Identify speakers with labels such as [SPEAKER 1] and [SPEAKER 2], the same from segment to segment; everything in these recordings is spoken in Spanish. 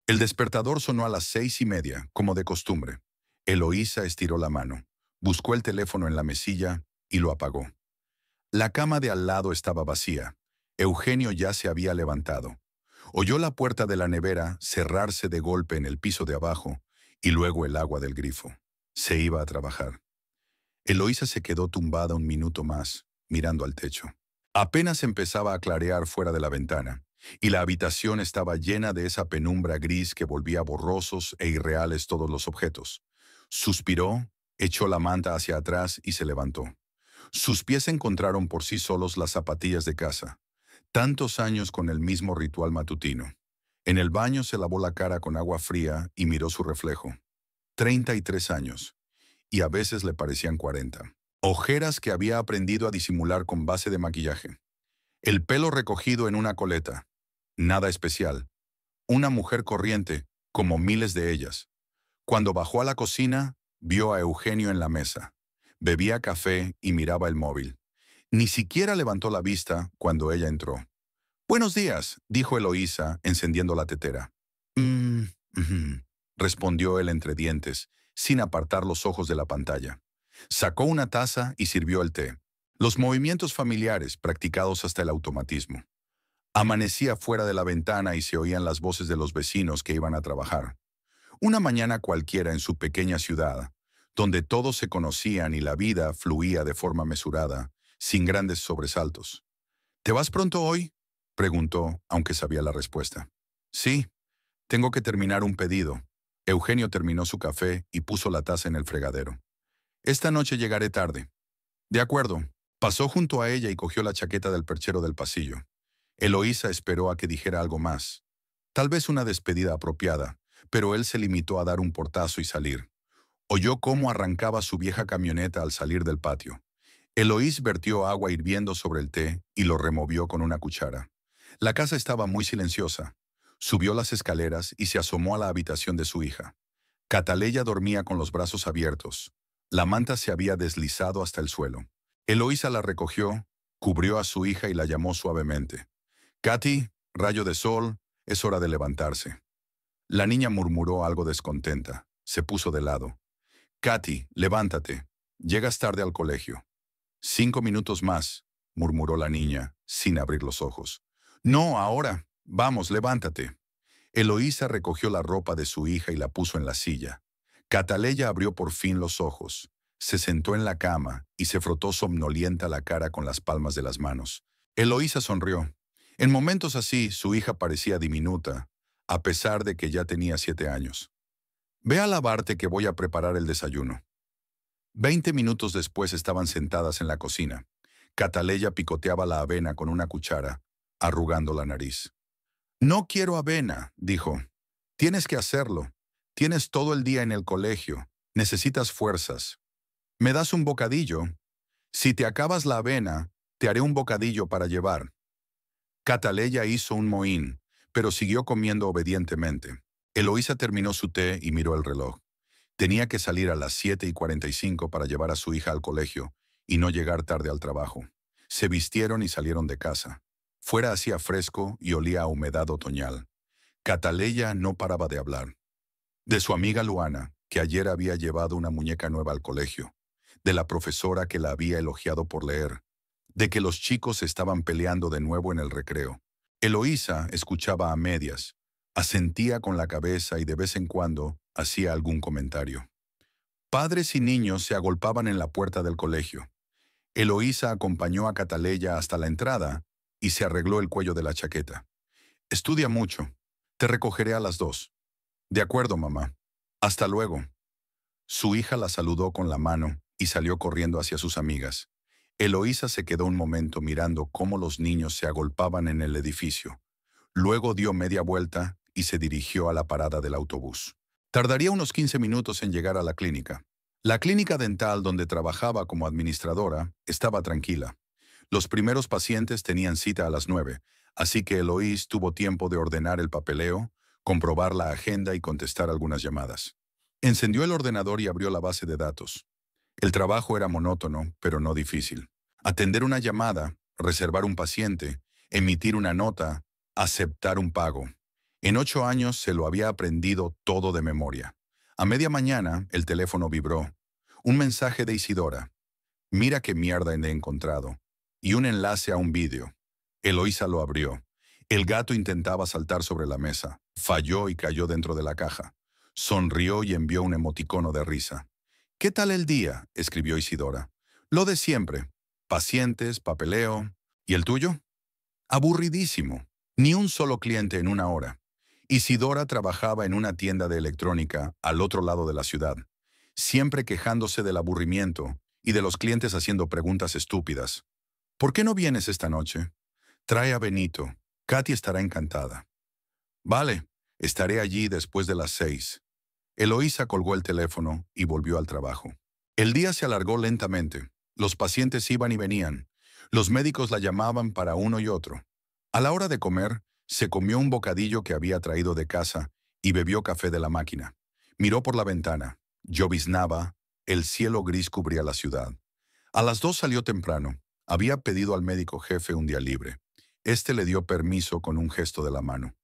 [SPEAKER 1] El despertador sonó a las 6:30, como de costumbre. Eloísa estiró la mano, buscó el teléfono en la mesilla y lo apagó. La cama de al lado estaba vacía. Eugenio ya se había levantado. Oyó la puerta de la nevera cerrarse de golpe en el piso de abajo y luego el agua del grifo. Se iba a trabajar. Eloísa se quedó tumbada un minuto más, mirando al techo. Apenas empezaba a clarear fuera de la ventana, y la habitación estaba llena de esa penumbra gris que volvía borrosos e irreales todos los objetos. Suspiró, echó la manta hacia atrás y se levantó. Sus pies encontraron por sí solos las zapatillas de casa. Tantos años con el mismo ritual matutino. En el baño se lavó la cara con agua fría y miró su reflejo. 33 años. Y a veces le parecían 40. Ojeras que había aprendido a disimular con base de maquillaje. El pelo recogido en una coleta. Nada especial. Una mujer corriente, como miles de ellas. Cuando bajó a la cocina, vio a Eugenio en la mesa. Bebía café y miraba el móvil. Ni siquiera levantó la vista cuando ella entró. «Buenos días», dijo Eloísa, encendiendo la tetera. Ujú», respondió él entre dientes, sin apartar los ojos de la pantalla. Sacó una taza y sirvió el té. Los movimientos familiares, practicados hasta el automatismo. Amanecía fuera de la ventana y se oían las voces de los vecinos que iban a trabajar. Una mañana cualquiera en su pequeña ciudad, donde todos se conocían y la vida fluía de forma mesurada, sin grandes sobresaltos. «¿Te vas pronto hoy?», preguntó, aunque sabía la respuesta. «Sí, tengo que terminar un pedido». Eugenio terminó su café y puso la taza en el fregadero. «Esta noche llegaré tarde». «De acuerdo». Pasó junto a ella y cogió la chaqueta del perchero del pasillo. Eloísa esperó a que dijera algo más. Tal vez una despedida apropiada, pero él se limitó a dar un portazo y salir. Oyó cómo arrancaba su vieja camioneta al salir del patio. Eloís vertió agua hirviendo sobre el té y lo removió con una cuchara. La casa estaba muy silenciosa. Subió las escaleras y se asomó a la habitación de su hija. Cataleya dormía con los brazos abiertos. La manta se había deslizado hasta el suelo. Eloísa la recogió, cubrió a su hija y la llamó suavemente. «Katy, rayo de sol, es hora de levantarse». La niña murmuró algo descontenta. Se puso de lado. «Katy, levántate. Llegas tarde al colegio». «5 minutos más», murmuró la niña, sin abrir los ojos. «No, ahora. Vamos, levántate». Eloísa recogió la ropa de su hija y la puso en la silla. Cataleya abrió por fin los ojos. Se sentó en la cama y se frotó somnolienta la cara con las palmas de las manos. Eloísa sonrió. En momentos así, su hija parecía diminuta, a pesar de que ya tenía 7 años. «Ve a lavarte que voy a preparar el desayuno». 20 minutos después estaban sentadas en la cocina. Cataleya picoteaba la avena con una cuchara, arrugando la nariz. «No quiero avena», dijo. «Tienes que hacerlo. Tienes todo el día en el colegio. Necesitas fuerzas. ¿Me das un bocadillo? Si te acabas la avena, te haré un bocadillo para llevar». Cataleya hizo un mohín, pero siguió comiendo obedientemente. Eloísa terminó su té y miró el reloj. Tenía que salir a las 7:45 para llevar a su hija al colegio y no llegar tarde al trabajo. Se vistieron y salieron de casa. Fuera hacía fresco y olía a humedad otoñal. Cataleya no paraba de hablar. De su amiga Luana, que ayer había llevado una muñeca nueva al colegio. De la profesora que la había elogiado por leer. De que los chicos estaban peleando de nuevo en el recreo. Eloísa escuchaba a medias. Asentía con la cabeza y de vez en cuando hacía algún comentario. Padres y niños se agolpaban en la puerta del colegio. Eloísa acompañó a Cataleya hasta la entrada y se arregló el cuello de la chaqueta. «Estudia mucho. Te recogeré a las 2». «De acuerdo, mamá. Hasta luego». Su hija la saludó con la mano y salió corriendo hacia sus amigas. Eloísa se quedó un momento mirando cómo los niños se agolpaban en el edificio. Luego dio media vuelta y se dirigió a la parada del autobús. Tardaría unos 15 minutos en llegar a la clínica. La clínica dental donde trabajaba como administradora estaba tranquila. Los primeros pacientes tenían cita a las 9, así que Eloís tuvo tiempo de ordenar el papeleo, comprobar la agenda y contestar algunas llamadas. Encendió el ordenador y abrió la base de datos. El trabajo era monótono, pero no difícil. Atender una llamada, reservar un paciente, emitir una nota, aceptar un pago. En 8 años se lo había aprendido todo de memoria. A media mañana, el teléfono vibró. Un mensaje de Isidora. Mira qué mierda he encontrado. Y un enlace a un vídeo. Eloísa lo abrió. El gato intentaba saltar sobre la mesa. Falló y cayó dentro de la caja. Sonrió y envió un emoticono de risa. ¿Qué tal el día?, escribió Isidora. Lo de siempre. Pacientes, papeleo. ¿Y el tuyo? Aburridísimo. Ni un solo cliente en una hora. Isidora trabajaba en una tienda de electrónica al otro lado de la ciudad, siempre quejándose del aburrimiento y de los clientes haciendo preguntas estúpidas. ¿Por qué no vienes esta noche? Trae a Benito. Katy estará encantada. Vale, estaré allí después de las 6. Eloísa colgó el teléfono y volvió al trabajo. El día se alargó lentamente. Los pacientes iban y venían. Los médicos la llamaban para uno y otro. A la hora de comer, se comió un bocadillo que había traído de casa y bebió café de la máquina. Miró por la ventana. Lloviznaba. El cielo gris cubría la ciudad. A las 2 salió temprano. Había pedido al médico jefe un día libre. Este le dio permiso con un gesto de la mano.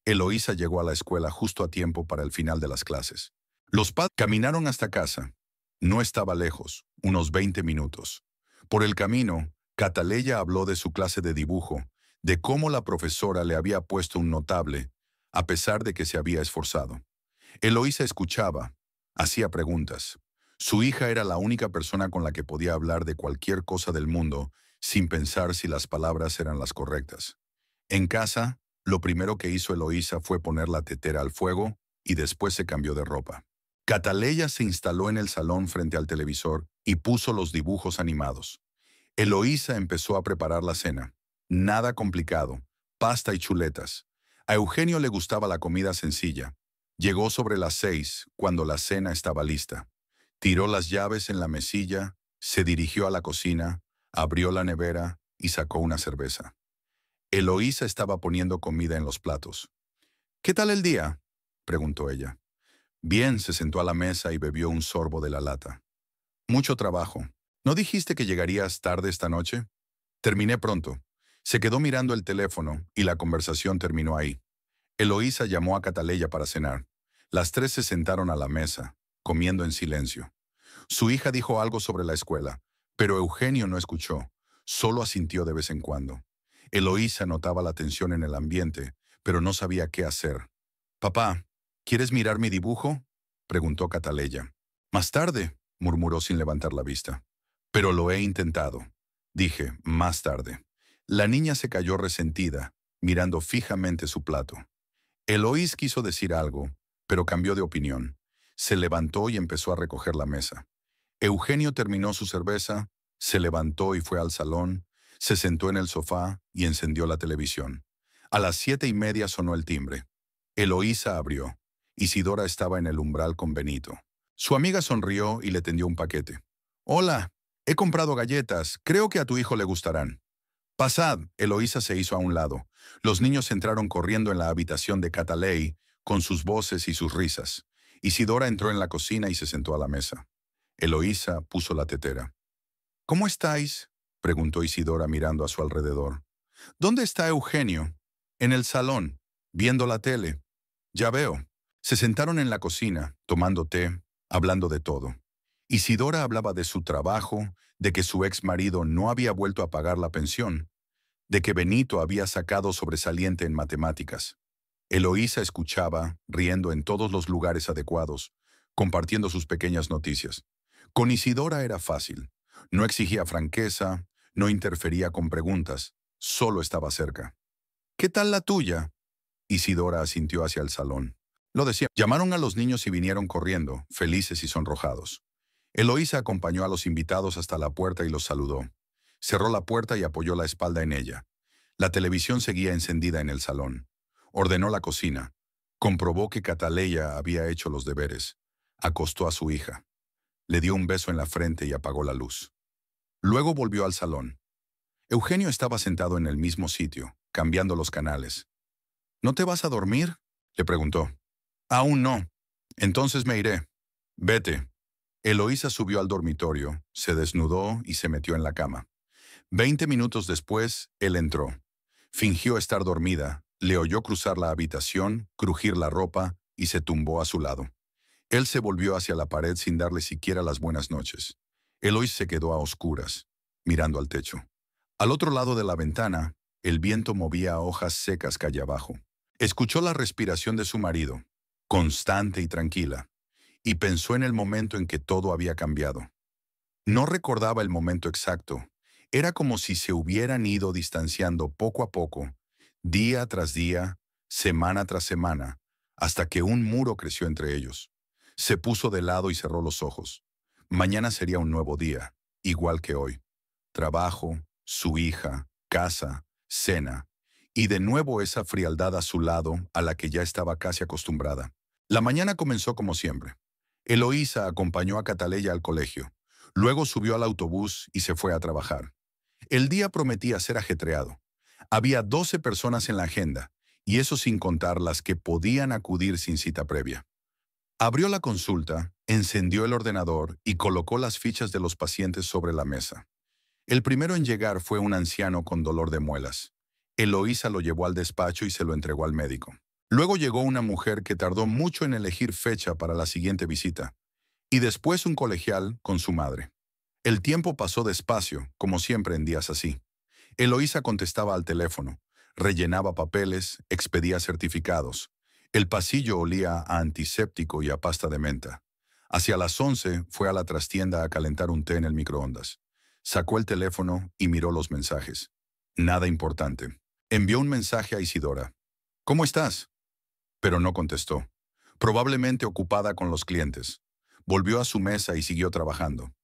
[SPEAKER 1] Eloísa llegó a la escuela justo a tiempo para el final de las clases. Los padres caminaron hasta casa. No estaba lejos, unos 20 minutos. Por el camino, Cataleya habló de su clase de dibujo, de cómo la profesora le había puesto un notable, a pesar de que se había esforzado. Eloísa escuchaba, hacía preguntas. Su hija era la única persona con la que podía hablar de cualquier cosa del mundo sin pensar si las palabras eran las correctas. En casa, lo primero que hizo Eloísa fue poner la tetera al fuego y después se cambió de ropa. Cataleya se instaló en el salón frente al televisor y puso los dibujos animados. Eloísa empezó a preparar la cena. Nada complicado, pasta y chuletas. A Eugenio le gustaba la comida sencilla. Llegó sobre las 6, cuando la cena estaba lista. Tiró las llaves en la mesilla, se dirigió a la cocina, abrió la nevera y sacó una cerveza. Eloísa estaba poniendo comida en los platos. ¿Qué tal el día?, preguntó ella. Bien, se sentó a la mesa y bebió un sorbo de la lata. Mucho trabajo. ¿No dijiste que llegarías tarde esta noche? Terminé pronto. Se quedó mirando el teléfono y la conversación terminó ahí. Eloísa llamó a Cataleya para cenar. Las tres se sentaron a la mesa, comiendo en silencio. Su hija dijo algo sobre la escuela, pero Eugenio no escuchó, solo asintió de vez en cuando. Eloísa notaba la tensión en el ambiente, pero no sabía qué hacer. «Papá, ¿quieres mirar mi dibujo?», preguntó Cataleya. «Más tarde», murmuró sin levantar la vista. «Pero lo he intentado», dije, «más tarde». La niña se cayó resentida, mirando fijamente su plato. Eloís quiso decir algo, pero cambió de opinión. Se levantó y empezó a recoger la mesa. Eugenio terminó su cerveza, se levantó y fue al salón, se sentó en el sofá y encendió la televisión. A las 7:30 sonó el timbre. Eloísa abrió. Isidora estaba en el umbral con Benito. Su amiga sonrió y le tendió un paquete. «Hola, he comprado galletas, creo que a tu hijo le gustarán». «Pasad», Eloísa se hizo a un lado. Los niños entraron corriendo en la habitación de Cataley, con sus voces y sus risas. Isidora entró en la cocina y se sentó a la mesa. Eloísa puso la tetera. «¿Cómo estáis?», preguntó Isidora mirando a su alrededor. «¿Dónde está Eugenio?» «En el salón, viendo la tele». «Ya veo». Se sentaron en la cocina, tomando té, hablando de todo. Isidora hablaba de su trabajo, de que su ex marido no había vuelto a pagar la pensión, de que Benito había sacado sobresaliente en matemáticas. Eloísa escuchaba, riendo en todos los lugares adecuados, compartiendo sus pequeñas noticias. Con Isidora era fácil. No exigía franqueza, no interfería con preguntas, solo estaba cerca. «¿Qué tal la tuya?», Isidora asintió hacia el salón. Lo decía. Llamaron a los niños y vinieron corriendo, felices y sonrojados. Eloísa acompañó a los invitados hasta la puerta y los saludó. Cerró la puerta y apoyó la espalda en ella. La televisión seguía encendida en el salón. Ordenó la cocina. Comprobó que Cataleya había hecho los deberes. Acostó a su hija. Le dio un beso en la frente y apagó la luz. Luego volvió al salón. Eugenio estaba sentado en el mismo sitio, cambiando los canales. «¿No te vas a dormir?», le preguntó. «Aún no. Entonces me iré». «Vete». Eloísa subió al dormitorio, se desnudó y se metió en la cama. 20 minutos después, él entró. Fingió estar dormida, Le oyó cruzar la habitación, crujir la ropa y se tumbó a su lado. Él se volvió hacia la pared sin darle siquiera las buenas noches. Eloís se quedó a oscuras, mirando al techo. Al otro lado de la ventana, el viento movía hojas secas calle abajo. Escuchó la respiración de su marido, constante y tranquila, y pensó en el momento en que todo había cambiado. No recordaba el momento exacto. Era como si se hubieran ido distanciando poco a poco, día tras día, semana tras semana, hasta que un muro creció entre ellos. Se puso de lado y cerró los ojos. Mañana sería un nuevo día, igual que hoy. Trabajo, su hija, casa, cena, y de nuevo esa frialdad a su lado a la que ya estaba casi acostumbrada. La mañana comenzó como siempre. Eloísa acompañó a Cataleya al colegio. Luego subió al autobús y se fue a trabajar. El día prometía ser ajetreado. Había 12 personas en la agenda, y eso sin contar las que podían acudir sin cita previa. Abrió la consulta, encendió el ordenador y colocó las fichas de los pacientes sobre la mesa. El primero en llegar fue un anciano con dolor de muelas. Eloísa lo llevó al despacho y se lo entregó al médico. Luego llegó una mujer que tardó mucho en elegir fecha para la siguiente visita, y después un colegial con su madre. El tiempo pasó despacio, como siempre en días así. Eloísa contestaba al teléfono, rellenaba papeles, expedía certificados. El pasillo olía a antiséptico y a pasta de menta. Hacia las 11 fue a la trastienda a calentar un té en el microondas. Sacó el teléfono y miró los mensajes. Nada importante. Envió un mensaje a Isidora. «¿Cómo estás?», pero no contestó. Probablemente ocupada con los clientes. Volvió a su mesa y siguió trabajando.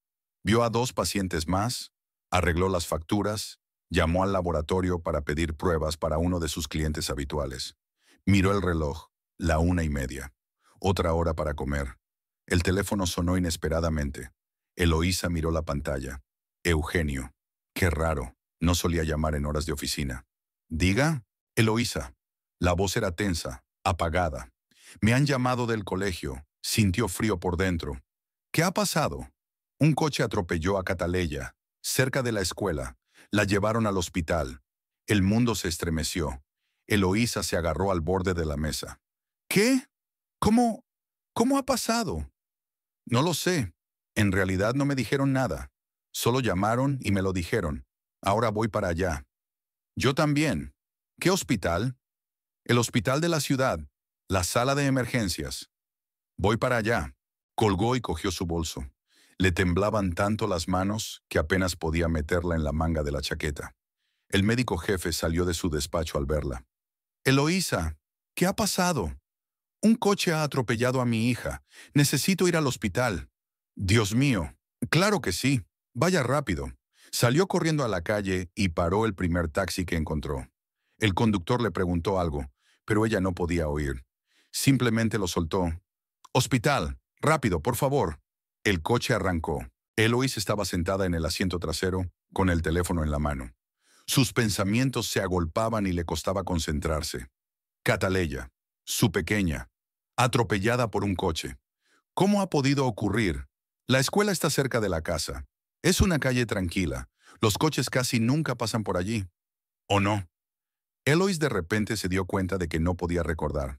[SPEAKER 1] Vio a 2 pacientes más, arregló las facturas, llamó al laboratorio para pedir pruebas para uno de sus clientes habituales. Miró el reloj, la 1:30. Otra hora para comer. El teléfono sonó inesperadamente. Eloísa miró la pantalla. Eugenio. Qué raro, no solía llamar en horas de oficina. «Diga, Eloísa». La voz era tensa, apagada. «Me han llamado del colegio». Sintió frío por dentro. «¿Qué ha pasado?». Un coche atropelló a Cataleya, cerca de la escuela. La llevaron al hospital. El mundo se estremeció. Eloísa se agarró al borde de la mesa. «¿Qué? ¿Cómo? ¿Cómo ha pasado?». «No lo sé. En realidad no me dijeron nada. Solo llamaron y me lo dijeron. Ahora voy para allá». «Yo también». «¿Qué hospital?». «El hospital de la ciudad. La sala de emergencias». «Voy para allá». Colgó y cogió su bolso. Le temblaban tanto las manos que apenas podía meterla en la manga de la chaqueta. El médico jefe salió de su despacho al verla. «Eloísa, ¿qué ha pasado?». «Un coche ha atropellado a mi hija. Necesito ir al hospital». «Dios mío». «Claro que sí. Vaya rápido». Salió corriendo a la calle y paró el primer taxi que encontró. El conductor le preguntó algo, pero ella no podía oír. Simplemente lo soltó. «Hospital, rápido, por favor». El coche arrancó. Eloís estaba sentada en el asiento trasero, con el teléfono en la mano. Sus pensamientos se agolpaban y le costaba concentrarse. Cataleya, su pequeña, atropellada por un coche. ¿Cómo ha podido ocurrir? La escuela está cerca de la casa. Es una calle tranquila. Los coches casi nunca pasan por allí. ¿O no? Eloís de repente se dio cuenta de que no podía recordar.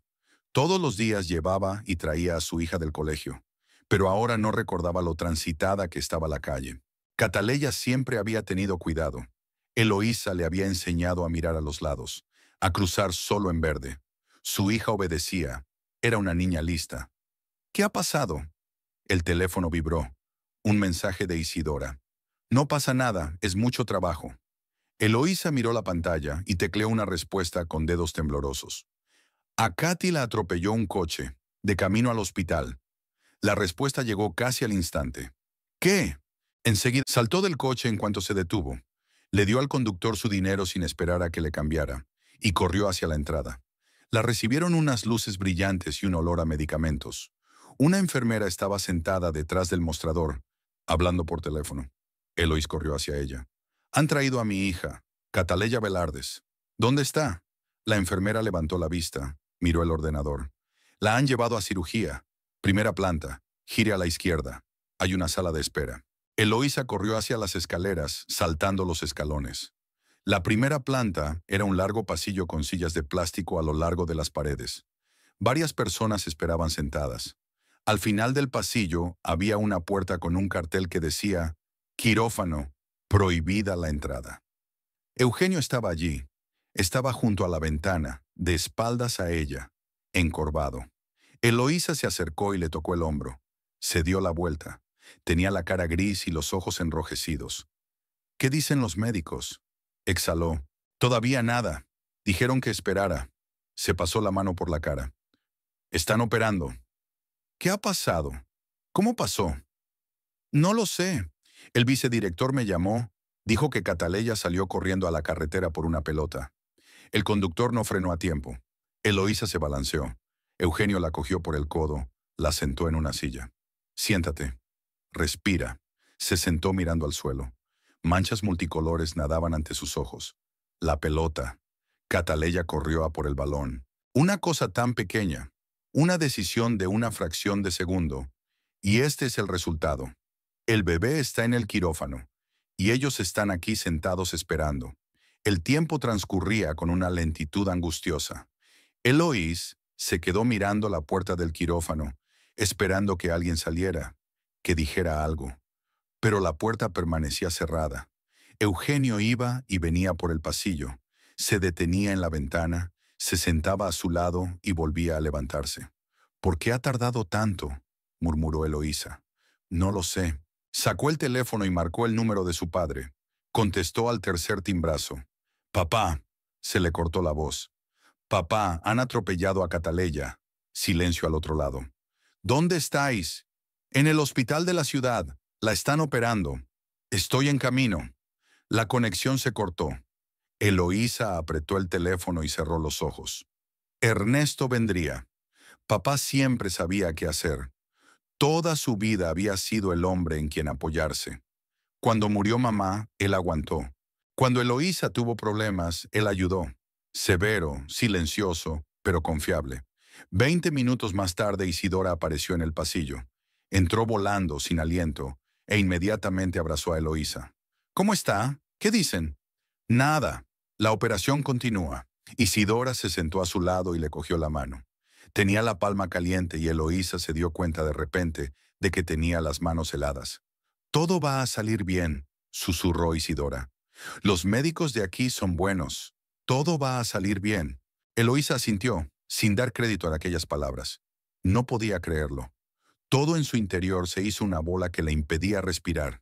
[SPEAKER 1] Todos los días llevaba y traía a su hija del colegio, pero ahora no recordaba lo transitada que estaba la calle. Cataleya siempre había tenido cuidado. Eloísa le había enseñado a mirar a los lados, a cruzar solo en verde. Su hija obedecía. Era una niña lista. ¿Qué ha pasado? El teléfono vibró. Un mensaje de Isidora. «No pasa nada, es mucho trabajo». Eloísa miró la pantalla y tecleó una respuesta con dedos temblorosos. «A Katy la atropelló un coche, de camino al hospital». La respuesta llegó casi al instante. «¿Qué?». Enseguida saltó del coche en cuanto se detuvo. Le dio al conductor su dinero sin esperar a que le cambiara, y corrió hacia la entrada. La recibieron unas luces brillantes y un olor a medicamentos. Una enfermera estaba sentada detrás del mostrador, hablando por teléfono. Eloís corrió hacia ella. «Han traído a mi hija, Cataleya Velardes». «¿Dónde está?». La enfermera levantó la vista, miró el ordenador. «La han llevado a cirugía. Primera planta. Gire a la izquierda. Hay una sala de espera». Eloísa corrió hacia las escaleras, saltando los escalones. La primera planta era un largo pasillo con sillas de plástico a lo largo de las paredes. Varias personas esperaban sentadas. Al final del pasillo había una puerta con un cartel que decía «Quirófano, prohibida la entrada». Eugenio estaba allí. Estaba junto a la ventana, de espaldas a ella, encorvado. Eloísa se acercó y le tocó el hombro. Se dio la vuelta. Tenía la cara gris y los ojos enrojecidos. «¿Qué dicen los médicos?», exhaló. «Todavía nada. Dijeron que esperara». Se pasó la mano por la cara. «Están operando». «¿Qué ha pasado? ¿Cómo pasó?». «No lo sé. El vicedirector me llamó. Dijo que Cataleya salió corriendo a la carretera por una pelota. El conductor no frenó a tiempo. Eloísa se balanceó. Eugenio la cogió por el codo, la sentó en una silla. «Siéntate. Respira». Se sentó mirando al suelo. Manchas multicolores nadaban ante sus ojos. La pelota. Cataleya corrió a por el balón. Una cosa tan pequeña. Una decisión de una fracción de segundo. Y este es el resultado. El bebé está en el quirófano. Y ellos están aquí sentados esperando. El tiempo transcurría con una lentitud angustiosa. Eloís se quedó mirando la puerta del quirófano, esperando que alguien saliera, que dijera algo. Pero la puerta permanecía cerrada. Eugenio iba y venía por el pasillo. Se detenía en la ventana, se sentaba a su lado y volvía a levantarse. «¿Por qué ha tardado tanto?», murmuró Eloísa. «No lo sé». Sacó el teléfono y marcó el número de su padre. Contestó al tercer timbrazo. «Papá», se le cortó la voz. «Papá, han atropellado a Cataleya». Silencio al otro lado. «¿Dónde estáis?» «En el hospital de la ciudad. La están operando». «Estoy en camino». La conexión se cortó. Eloísa apretó el teléfono y cerró los ojos. Ernesto vendría. Papá siempre sabía qué hacer. Toda su vida había sido el hombre en quien apoyarse. Cuando murió mamá, él aguantó. Cuando Eloísa tuvo problemas, él ayudó. Severo, silencioso, pero confiable. 20 minutos más tarde, Isidora apareció en el pasillo. Entró volando, sin aliento, e inmediatamente abrazó a Eloísa. «¿Cómo está? ¿Qué dicen?». «Nada. La operación continúa». Isidora se sentó a su lado y le cogió la mano. Tenía la palma caliente y Eloísa se dio cuenta de repente de que tenía las manos heladas. «Todo va a salir bien», susurró Isidora. «Los médicos de aquí son buenos. Todo va a salir bien». Eloísa asintió, sin dar crédito a aquellas palabras. No podía creerlo. Todo en su interior se hizo una bola que le impedía respirar.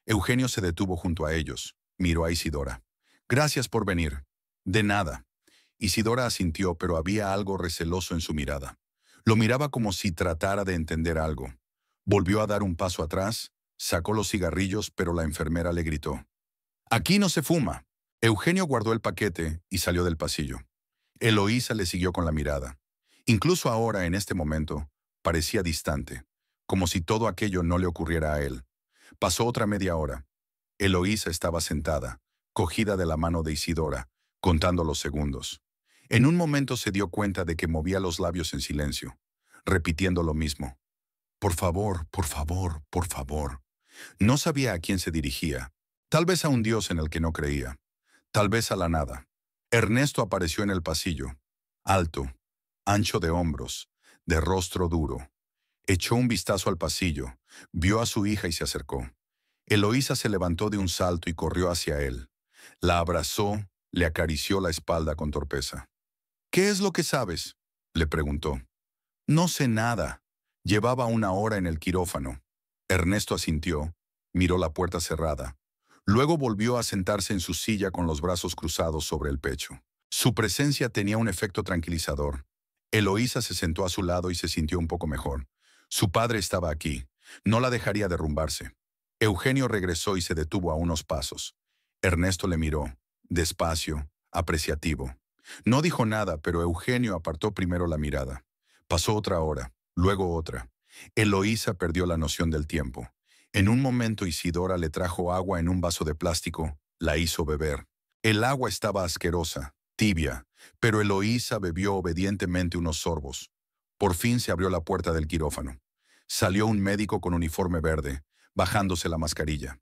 [SPEAKER 1] Eugenio se detuvo junto a ellos. Miró a Isidora. «Gracias por venir». «De nada». Isidora asintió, pero había algo receloso en su mirada. Lo miraba como si tratara de entender algo. Volvió a dar un paso atrás, sacó los cigarrillos, pero la enfermera le gritó. «Aquí no se fuma». Eugenio guardó el paquete y salió del pasillo. Eloísa le siguió con la mirada. Incluso ahora, en este momento, parecía distante, como si todo aquello no le ocurriera a él. Pasó otra media hora. Eloísa estaba sentada, cogida de la mano de Isidora, contando los segundos. En un momento se dio cuenta de que movía los labios en silencio, repitiendo lo mismo. «Por favor, por favor, por favor». No sabía a quién se dirigía. Tal vez a un Dios en el que no creía. Tal vez a la nada. Ernesto apareció en el pasillo. Alto, ancho de hombros, de rostro duro. Echó un vistazo al pasillo, vio a su hija y se acercó. Eloísa se levantó de un salto y corrió hacia él. La abrazó, le acarició la espalda con torpeza. «¿Qué es lo que sabes?», le preguntó. «No sé nada». Llevaba una hora en el quirófano. Ernesto asintió, miró la puerta cerrada. Luego volvió a sentarse en su silla con los brazos cruzados sobre el pecho. Su presencia tenía un efecto tranquilizador. Eloísa se sentó a su lado y se sintió un poco mejor. Su padre estaba aquí. No la dejaría derrumbarse. Eugenio regresó y se detuvo a unos pasos. Ernesto le miró, despacio, apreciativo. No dijo nada, pero Eugenio apartó primero la mirada. Pasó otra hora, luego otra. Eloísa perdió la noción del tiempo. En un momento Isidora le trajo agua en un vaso de plástico, la hizo beber. El agua estaba asquerosa, tibia, pero Eloísa bebió obedientemente unos sorbos. Por fin se abrió la puerta del quirófano. Salió un médico con uniforme verde, bajándose la mascarilla.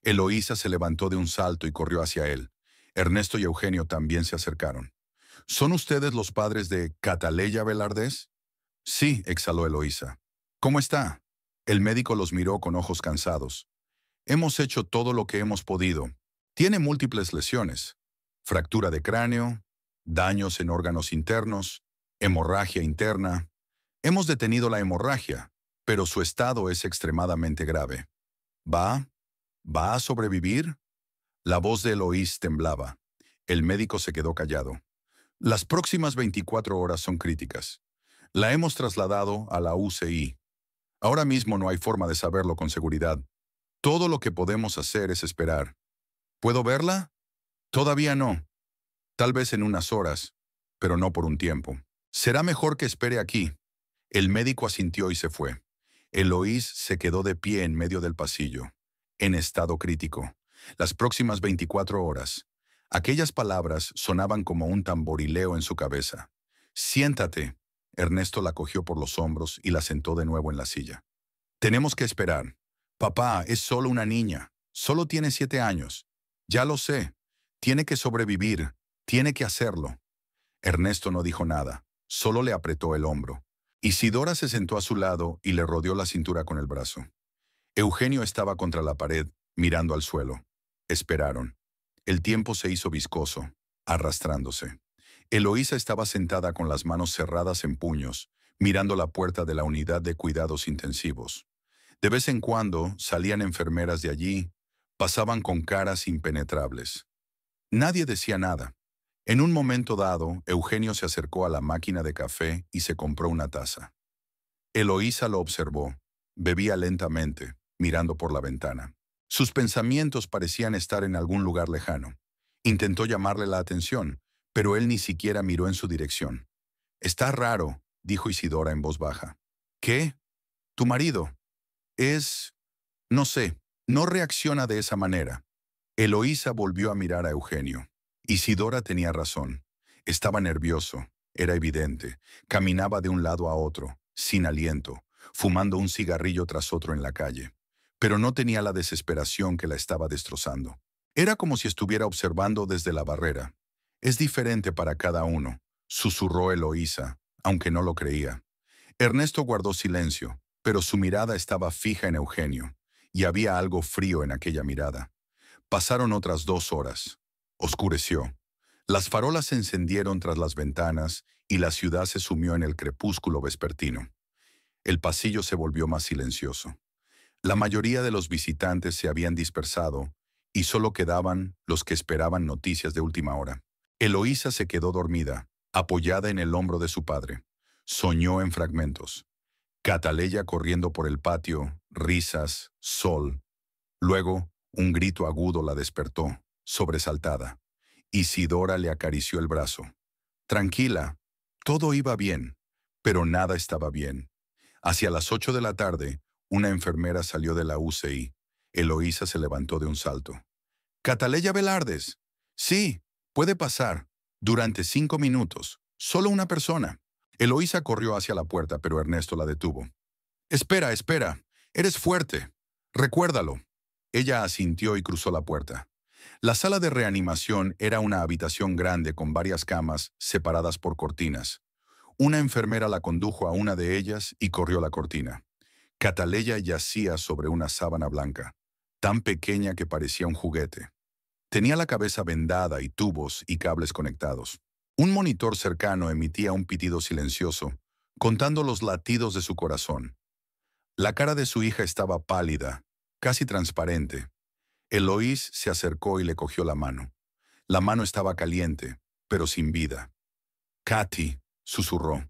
[SPEAKER 1] Eloísa se levantó de un salto y corrió hacia él. Ernesto y Eugenio también se acercaron. ¿Son ustedes los padres de Cataleya Velardés? Sí, exhaló Eloísa. ¿Cómo está? El médico los miró con ojos cansados. Hemos hecho todo lo que hemos podido. Tiene múltiples lesiones. Fractura de cráneo, daños en órganos internos, hemorragia interna. Hemos detenido la hemorragia, pero su estado es extremadamente grave. ¿Va? ¿Va a sobrevivir? La voz de Eloís temblaba. El médico se quedó callado. Las próximas 24 horas son críticas. La hemos trasladado a la UCI. Ahora mismo no hay forma de saberlo con seguridad. Todo lo que podemos hacer es esperar. ¿Puedo verla? Todavía no. Tal vez en unas horas, pero no por un tiempo. Será mejor que espere aquí. El médico asintió y se fue. Eloís se quedó de pie en medio del pasillo, en estado crítico. Las próximas 24 horas. Aquellas palabras sonaban como un tamborileo en su cabeza. Siéntate. Ernesto la cogió por los hombros y la sentó de nuevo en la silla. Tenemos que esperar. Papá, es solo una niña. Solo tiene 7 años. Ya lo sé. Tiene que sobrevivir. Tiene que hacerlo. Ernesto no dijo nada. Solo le apretó el hombro. Isidora se sentó a su lado y le rodeó la cintura con el brazo. Eugenio estaba contra la pared, mirando al suelo. Esperaron. El tiempo se hizo viscoso, arrastrándose. Eloísa estaba sentada con las manos cerradas en puños, mirando la puerta de la unidad de cuidados intensivos. De vez en cuando salían enfermeras de allí, pasaban con caras impenetrables. Nadie decía nada. En un momento dado, Eugenio se acercó a la máquina de café y se compró una taza. Eloísa lo observó. Bebía lentamente, mirando por la ventana. Sus pensamientos parecían estar en algún lugar lejano. Intentó llamarle la atención, pero él ni siquiera miró en su dirección. «Está raro», dijo Isidora en voz baja. «¿Qué? Tu marido. Es... no sé, no reacciona de esa manera». Eloísa volvió a mirar a Eugenio. Isidora tenía razón. Estaba nervioso, era evidente. Caminaba de un lado a otro, sin aliento, fumando un cigarrillo tras otro en la calle. Pero no tenía la desesperación que la estaba destrozando. Era como si estuviera observando desde la barrera. «Es diferente para cada uno», susurró Eloísa, aunque no lo creía. Ernesto guardó silencio, pero su mirada estaba fija en Eugenio, y había algo frío en aquella mirada. Pasaron otras 2 horas. Oscureció. Las farolas se encendieron tras las ventanas y la ciudad se sumió en el crepúsculo vespertino. El pasillo se volvió más silencioso. La mayoría de los visitantes se habían dispersado y solo quedaban los que esperaban noticias de última hora. Eloísa se quedó dormida, apoyada en el hombro de su padre. Soñó en fragmentos. Cataleya corriendo por el patio, risas, sol. Luego, un grito agudo la despertó, sobresaltada. Isidora le acarició el brazo. Tranquila, todo iba bien, pero nada estaba bien. Hacia las 8 de la tarde, una enfermera salió de la UCI. Eloísa se levantó de un salto. «Cataleya Velardes». «Sí, puede pasar. Durante 5 minutos. Solo una persona». Eloísa corrió hacia la puerta, pero Ernesto la detuvo. «Espera, espera. Eres fuerte. Recuérdalo». Ella asintió y cruzó la puerta. La sala de reanimación era una habitación grande con varias camas separadas por cortinas. Una enfermera la condujo a una de ellas y corrió la cortina. Cataleya yacía sobre una sábana blanca, tan pequeña que parecía un juguete. Tenía la cabeza vendada y tubos y cables conectados. Un monitor cercano emitía un pitido silencioso, contando los latidos de su corazón. La cara de su hija estaba pálida, casi transparente. Eloís se acercó y le cogió la mano. La mano estaba caliente, pero sin vida. «Katy», susurró.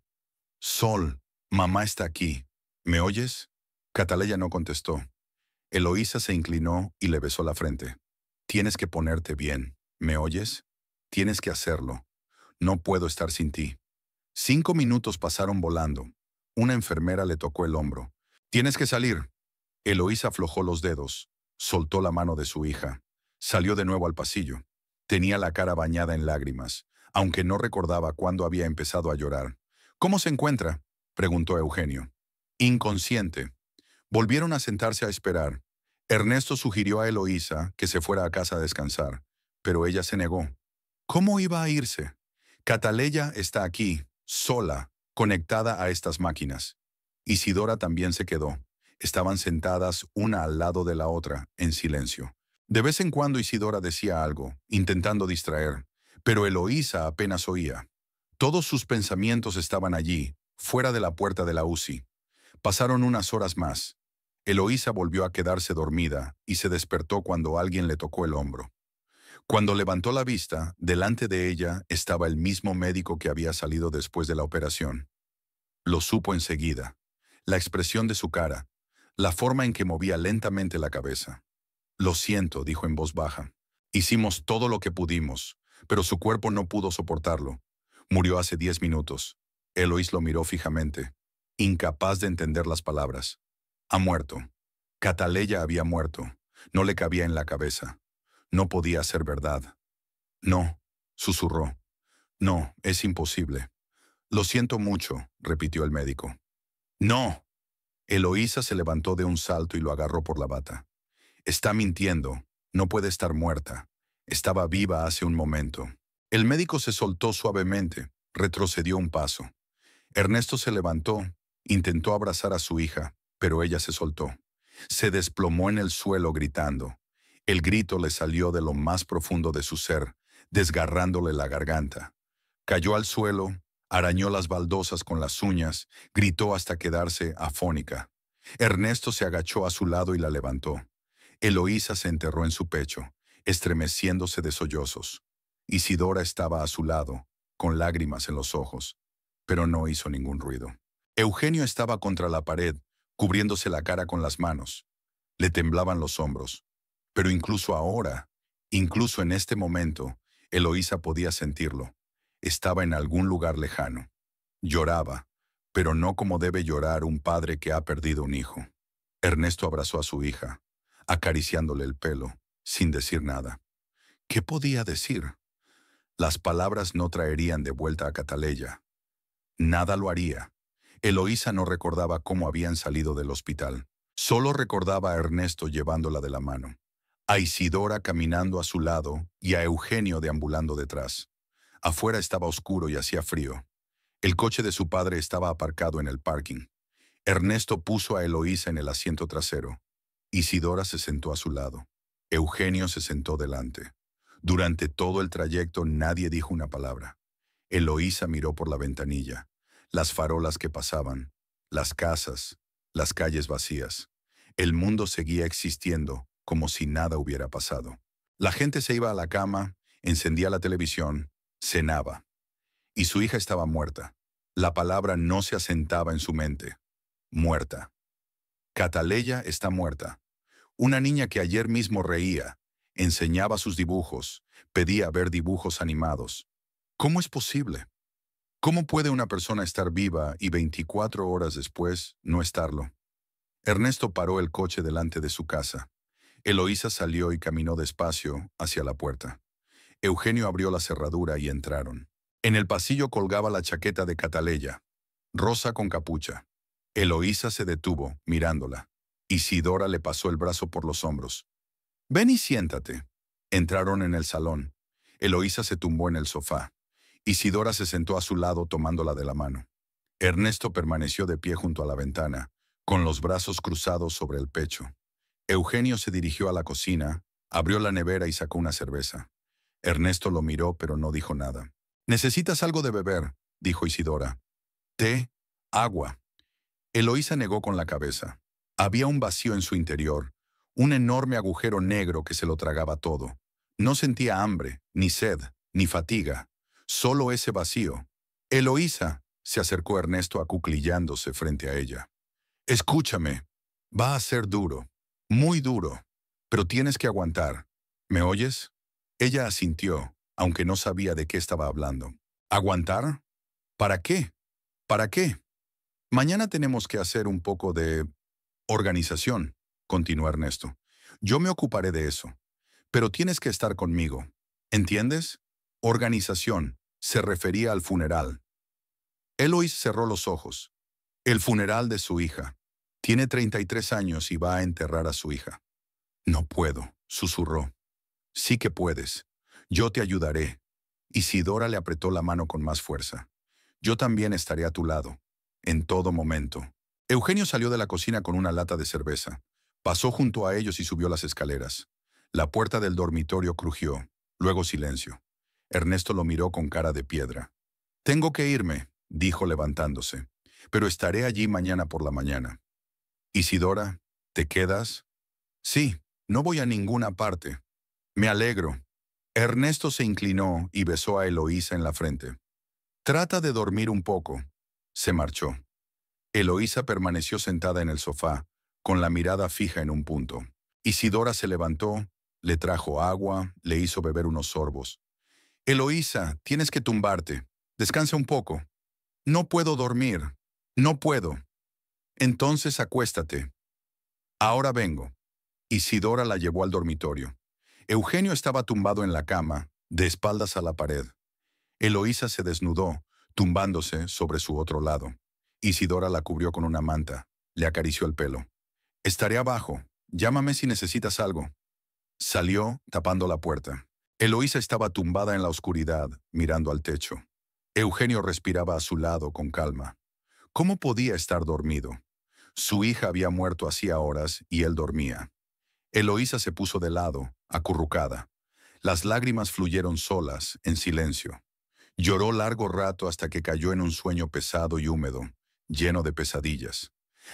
[SPEAKER 1] «Sol, mamá está aquí. ¿Me oyes?» Cataleya no contestó. Eloísa se inclinó y le besó la frente. «Tienes que ponerte bien. ¿Me oyes? Tienes que hacerlo. No puedo estar sin ti». 5 minutos pasaron volando. Una enfermera le tocó el hombro. «Tienes que salir». Eloísa aflojó los dedos. Soltó la mano de su hija. Salió de nuevo al pasillo. Tenía la cara bañada en lágrimas, aunque no recordaba cuándo había empezado a llorar. «¿Cómo se encuentra?», preguntó Eugenio. «Inconsciente». Volvieron a sentarse a esperar. Ernesto sugirió a Eloísa que se fuera a casa a descansar, pero ella se negó. ¿Cómo iba a irse? Cataleya está aquí, sola, conectada a estas máquinas. Isidora también se quedó. Estaban sentadas una al lado de la otra, en silencio. De vez en cuando Isidora decía algo, intentando distraer, pero Eloísa apenas oía. Todos sus pensamientos estaban allí, fuera de la puerta de la UCI. Pasaron unas horas más. Eloísa volvió a quedarse dormida y se despertó cuando alguien le tocó el hombro. Cuando levantó la vista, delante de ella estaba el mismo médico que había salido después de la operación. Lo supo enseguida. La expresión de su cara, la forma en que movía lentamente la cabeza. Lo siento, dijo en voz baja. Hicimos todo lo que pudimos, pero su cuerpo no pudo soportarlo. Murió hace 10 minutos. Eloís lo miró fijamente, incapaz de entender las palabras. Ha muerto. Cataleya había muerto. No le cabía en la cabeza. No podía ser verdad. No, susurró. No, es imposible. Lo siento mucho, repitió el médico. No. Eloísa se levantó de un salto y lo agarró por la bata. Está mintiendo. No puede estar muerta. Estaba viva hace un momento. El médico se soltó suavemente, retrocedió un paso. Ernesto se levantó, intentó abrazar a su hija, pero ella se soltó. Se desplomó en el suelo gritando. El grito le salió de lo más profundo de su ser, desgarrándole la garganta. Cayó al suelo, arañó las baldosas con las uñas, gritó hasta quedarse afónica. Ernesto se agachó a su lado y la levantó. Eloísa se enterró en su pecho, estremeciéndose de sollozos. Isidora estaba a su lado, con lágrimas en los ojos, pero no hizo ningún ruido. Eugenio estaba contra la pared, cubriéndose la cara con las manos. Le temblaban los hombros. Pero incluso ahora, incluso en este momento, Eloísa podía sentirlo. Estaba en algún lugar lejano. Lloraba, pero no como debe llorar un padre que ha perdido un hijo. Ernesto abrazó a su hija, acariciándole el pelo, sin decir nada. ¿Qué podía decir? Las palabras no traerían de vuelta a Cataleya. Nada lo haría. Eloísa no recordaba cómo habían salido del hospital. Solo recordaba a Ernesto llevándola de la mano, a Isidora caminando a su lado y a Eugenio deambulando detrás. Afuera estaba oscuro y hacía frío. El coche de su padre estaba aparcado en el parking. Ernesto puso a Eloísa en el asiento trasero. Isidora se sentó a su lado. Eugenio se sentó delante. Durante todo el trayecto nadie dijo una palabra. Eloísa miró por la ventanilla, las farolas que pasaban, las casas, las calles vacías. El mundo seguía existiendo como si nada hubiera pasado. La gente se iba a la cama, encendía la televisión, cenaba. Y su hija estaba muerta. La palabra no se asentaba en su mente. Muerta. Cataleya está muerta. Una niña que ayer mismo reía, enseñaba sus dibujos, pedía ver dibujos animados. ¿Cómo es posible? ¿Cómo puede una persona estar viva y 24 horas después no estarlo? Ernesto paró el coche delante de su casa. Eloísa salió y caminó despacio hacia la puerta. Eugenio abrió la cerradura y entraron. En el pasillo colgaba la chaqueta de Cataleya, rosa con capucha. Eloísa se detuvo, mirándola. Isidora le pasó el brazo por los hombros. «Ven y siéntate». Entraron en el salón. Eloísa se tumbó en el sofá. Isidora se sentó a su lado tomándola de la mano. Ernesto permaneció de pie junto a la ventana, con los brazos cruzados sobre el pecho. Eugenio se dirigió a la cocina, abrió la nevera y sacó una cerveza. Ernesto lo miró pero no dijo nada. «¿Necesitas algo de beber?», dijo Isidora. «Té, agua». Eloísa negó con la cabeza. Había un vacío en su interior, un enorme agujero negro que se lo tragaba todo. No sentía hambre, ni sed, ni fatiga. Solo ese vacío. «Eloísa», se acercó Ernesto acuclillándose frente a ella. «Escúchame. Va a ser duro, muy duro, pero tienes que aguantar. ¿Me oyes?». Ella asintió, aunque no sabía de qué estaba hablando. «¿Aguantar? ¿Para qué? ¿Para qué?». «Mañana tenemos que hacer un poco de organización», continuó Ernesto. «Yo me ocuparé de eso, pero tienes que estar conmigo. ¿Entiendes? Organización. Se refería al funeral». Eloís cerró los ojos. El funeral de su hija. Tiene 33 años y va a enterrar a su hija. «No puedo», susurró. «Sí que puedes. Yo te ayudaré. Isidora le apretó la mano con más fuerza. Yo también estaré a tu lado, en todo momento. Eugenio salió de la cocina con una lata de cerveza. Pasó junto a ellos y subió las escaleras. La puerta del dormitorio crujió, luego silencio. Ernesto lo miró con cara de piedra. Tengo que irme, dijo levantándose, pero estaré allí mañana por la mañana. Isidora, ¿te quedas? Sí, no voy a ninguna parte. Me alegro. Ernesto se inclinó y besó a Eloísa en la frente. Trata de dormir un poco. Se marchó. Eloísa permaneció sentada en el sofá, con la mirada fija en un punto. Isidora se levantó, le trajo agua, le hizo beber unos sorbos. Eloísa, tienes que tumbarte. Descansa un poco. No puedo dormir. No puedo. Entonces acuéstate. Ahora vengo. Isidora la llevó al dormitorio. Eugenio estaba tumbado en la cama, de espaldas a la pared. Eloísa se desnudó, tumbándose sobre su otro lado. Isidora la cubrió con una manta, le acarició el pelo. Estaré abajo. Llámame si necesitas algo. Salió, tapando la puerta. Eloísa estaba tumbada en la oscuridad, mirando al techo. Eugenio respiraba a su lado con calma. ¿Cómo podía estar dormido? Su hija había muerto hacía horas y él dormía. Eloísa se puso de lado, acurrucada. Las lágrimas fluyeron solas, en silencio. Lloró largo rato hasta que cayó en un sueño pesado y húmedo, lleno de pesadillas.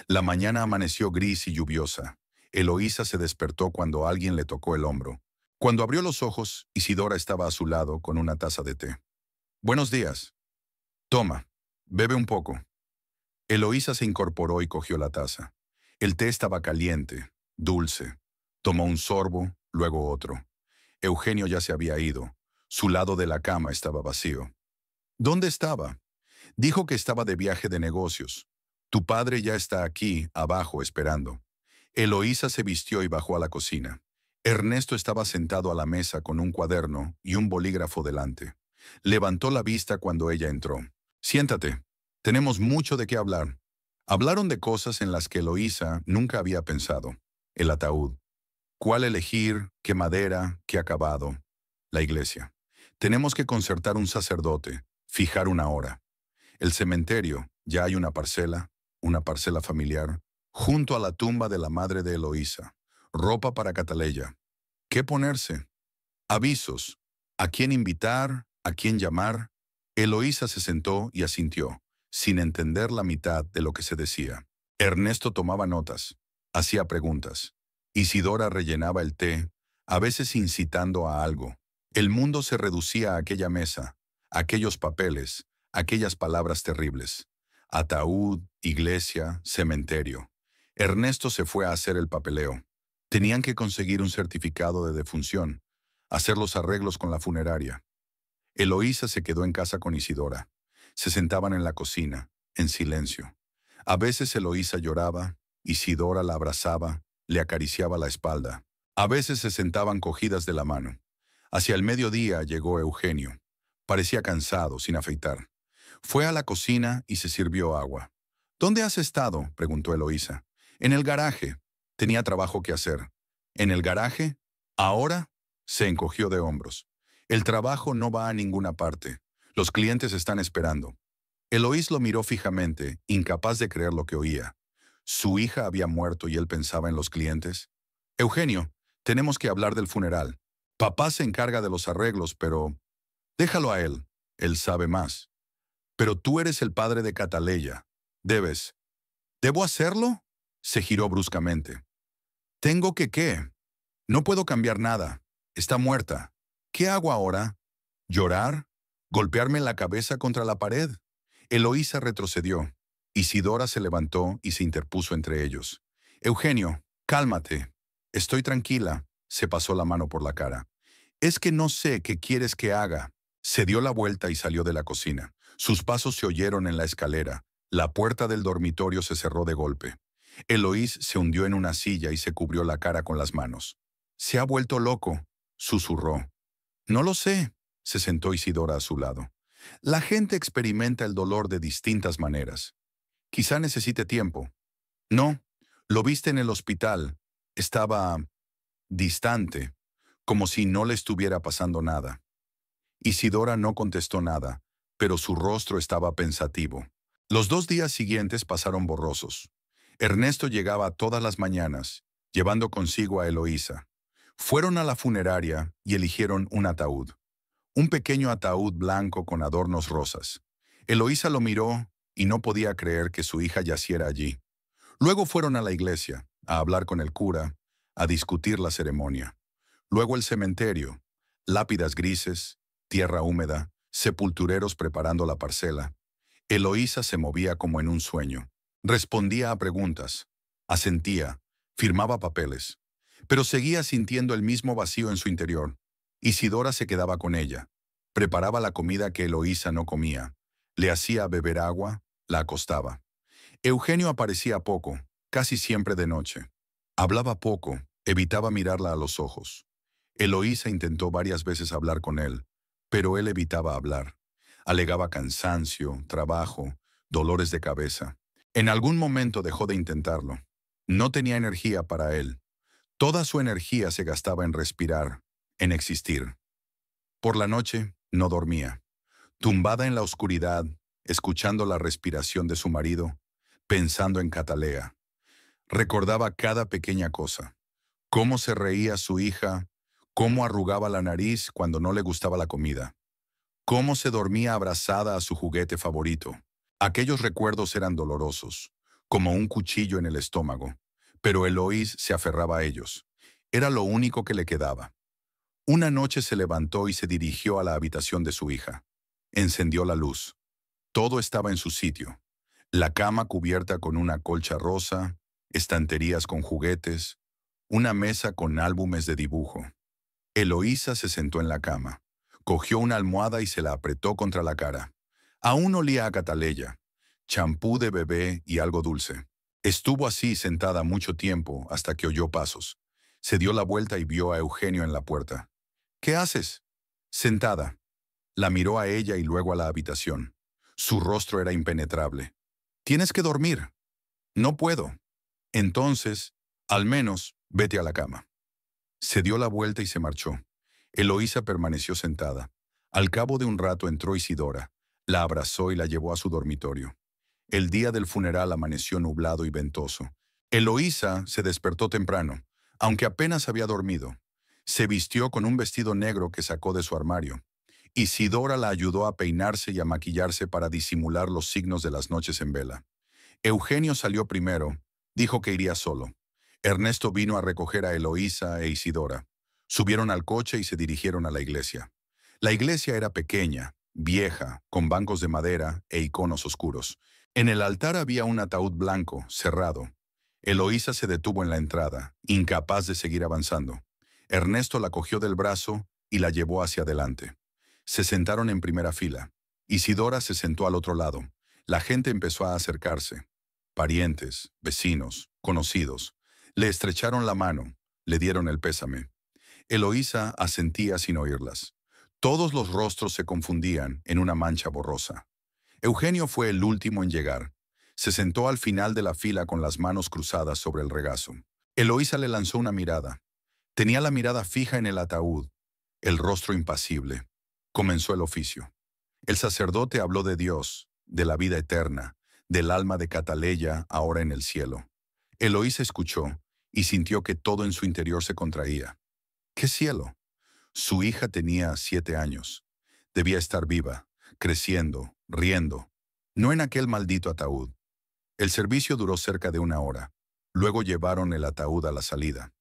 [SPEAKER 1] La mañana amaneció gris y lluviosa. Eloísa se despertó cuando alguien le tocó el hombro. Cuando abrió los ojos, Isidora estaba a su lado con una taza de té. Buenos días. Toma, bebe un poco. Eloísa se incorporó y cogió la taza. El té estaba caliente, dulce. Tomó un sorbo, luego otro. Eugenio ya se había ido. Su lado de la cama estaba vacío. ¿Dónde estaba? Dijo que estaba de viaje de negocios. Tu padre ya está aquí, abajo, esperando. Eloísa se vistió y bajó a la cocina. Ernesto estaba sentado a la mesa con un cuaderno y un bolígrafo delante. Levantó la vista cuando ella entró. Siéntate. Tenemos mucho de qué hablar. Hablaron de cosas en las que Eloísa nunca había pensado. El ataúd. ¿Cuál elegir? ¿Qué madera? ¿Qué acabado? La iglesia. Tenemos que concertar un sacerdote, fijar una hora. El cementerio, ya hay una parcela familiar, junto a la tumba de la madre de Eloísa. Ropa para Cataleya. ¿Qué ponerse? Avisos. ¿A quién invitar? ¿A quién llamar? Eloísa se sentó y asintió, sin entender la mitad de lo que se decía. Ernesto tomaba notas, hacía preguntas. Isidora rellenaba el té, a veces incitando a algo. El mundo se reducía a aquella mesa, a aquellos papeles, aquellas palabras terribles. Ataúd, iglesia, cementerio. Ernesto se fue a hacer el papeleo. Tenían que conseguir un certificado de defunción, hacer los arreglos con la funeraria. Eloísa se quedó en casa con Isidora. Se sentaban en la cocina, en silencio. A veces Eloísa lloraba, Isidora la abrazaba, le acariciaba la espalda. A veces se sentaban cogidas de la mano. Hacia el mediodía llegó Eugenio. Parecía cansado, sin afeitar. Fue a la cocina y se sirvió agua. ¿Dónde has estado?, preguntó Eloísa. En el garaje. Tenía trabajo que hacer. ¿En el garaje? ¿Ahora? Se encogió de hombros. El trabajo no va a ninguna parte. Los clientes están esperando. Eloís lo miró fijamente, incapaz de creer lo que oía. ¿Su hija había muerto y él pensaba en los clientes? Eugenio, tenemos que hablar del funeral. Papá se encarga de los arreglos, pero... Déjalo a él. Él sabe más. Pero tú eres el padre de Cataleya. Debes. ¿Debo hacerlo? Se giró bruscamente. ¿Tengo que qué? No puedo cambiar nada. Está muerta. ¿Qué hago ahora? ¿Llorar? ¿Golpearme la cabeza contra la pared? Eloísa retrocedió. Isidora se levantó y se interpuso entre ellos. Eugenio, cálmate. Estoy tranquila. Se pasó la mano por la cara. Es que no sé qué quieres que haga. Se dio la vuelta y salió de la cocina. Sus pasos se oyeron en la escalera. La puerta del dormitorio se cerró de golpe. Eloís se hundió en una silla y se cubrió la cara con las manos. «Se ha vuelto loco», susurró. «No lo sé», se sentó Isidora a su lado. «La gente experimenta el dolor de distintas maneras. Quizá necesite tiempo». «No, lo viste en el hospital. Estaba distante, como si no le estuviera pasando nada». Isidora no contestó nada, pero su rostro estaba pensativo. Los 2 días siguientes pasaron borrosos. Ernesto llegaba todas las mañanas, llevando consigo a Eloísa. Fueron a la funeraria y eligieron un ataúd. Un pequeño ataúd blanco con adornos rosas. Eloísa lo miró y no podía creer que su hija yaciera allí. Luego fueron a la iglesia, a hablar con el cura, a discutir la ceremonia. Luego el cementerio, lápidas grises, tierra húmeda, sepultureros preparando la parcela. Eloísa se movía como en un sueño. Respondía a preguntas, asentía, firmaba papeles, pero seguía sintiendo el mismo vacío en su interior. Isidora se quedaba con ella. Preparaba la comida que Eloísa no comía. Le hacía beber agua, la acostaba. Eugenio aparecía poco, casi siempre de noche. Hablaba poco, evitaba mirarla a los ojos. Eloísa intentó varias veces hablar con él, pero él evitaba hablar. Alegaba cansancio, trabajo, dolores de cabeza. En algún momento dejó de intentarlo. No tenía energía para él. Toda su energía se gastaba en respirar, en existir. Por la noche no dormía. Tumbada en la oscuridad, escuchando la respiración de su marido, pensando en Catalea. Recordaba cada pequeña cosa. Cómo se reía su hija, cómo arrugaba la nariz cuando no le gustaba la comida, cómo se dormía abrazada a su juguete favorito. Aquellos recuerdos eran dolorosos, como un cuchillo en el estómago, pero Eloís se aferraba a ellos. Era lo único que le quedaba. Una noche se levantó y se dirigió a la habitación de su hija. Encendió la luz. Todo estaba en su sitio. La cama cubierta con una colcha rosa, estanterías con juguetes, una mesa con álbumes de dibujo. Eloísa se sentó en la cama, cogió una almohada y se la apretó contra la cara. Aún olía a Cataleya, champú de bebé y algo dulce. Estuvo así sentada mucho tiempo hasta que oyó pasos. Se dio la vuelta y vio a Eugenio en la puerta. ¿Qué haces? Sentada. La miró a ella y luego a la habitación. Su rostro era impenetrable. Tienes que dormir. No puedo. Entonces, al menos, vete a la cama. Se dio la vuelta y se marchó. Eloísa permaneció sentada. Al cabo de un rato entró Isidora. La abrazó y la llevó a su dormitorio. El día del funeral amaneció nublado y ventoso. Eloísa se despertó temprano, aunque apenas había dormido. Se vistió con un vestido negro que sacó de su armario. Isidora la ayudó a peinarse y a maquillarse para disimular los signos de las noches en vela. Eugenio salió primero. Dijo que iría solo. Ernesto vino a recoger a Eloísa e Isidora. Subieron al coche y se dirigieron a la iglesia. La iglesia era pequeña, vieja, con bancos de madera e iconos oscuros. En el altar había un ataúd blanco, cerrado. Eloísa se detuvo en la entrada, incapaz de seguir avanzando. Ernesto la cogió del brazo y la llevó hacia adelante. Se sentaron en primera fila. Isidora se sentó al otro lado. La gente empezó a acercarse. Parientes, vecinos, conocidos. Le estrecharon la mano, le dieron el pésame. Eloísa asentía sin oírlas. Todos los rostros se confundían en una mancha borrosa. Eugenio fue el último en llegar. Se sentó al final de la fila con las manos cruzadas sobre el regazo. Eloísa le lanzó una mirada. Tenía la mirada fija en el ataúd, el rostro impasible. Comenzó el oficio. El sacerdote habló de Dios, de la vida eterna, del alma de Cataleya ahora en el cielo. Eloísa escuchó y sintió que todo en su interior se contraía. ¿Qué cielo? Su hija tenía 7 años. Debía estar viva, creciendo, riendo. No en aquel maldito ataúd. El servicio duró cerca de 1 hora. Luego llevaron el ataúd a la salida.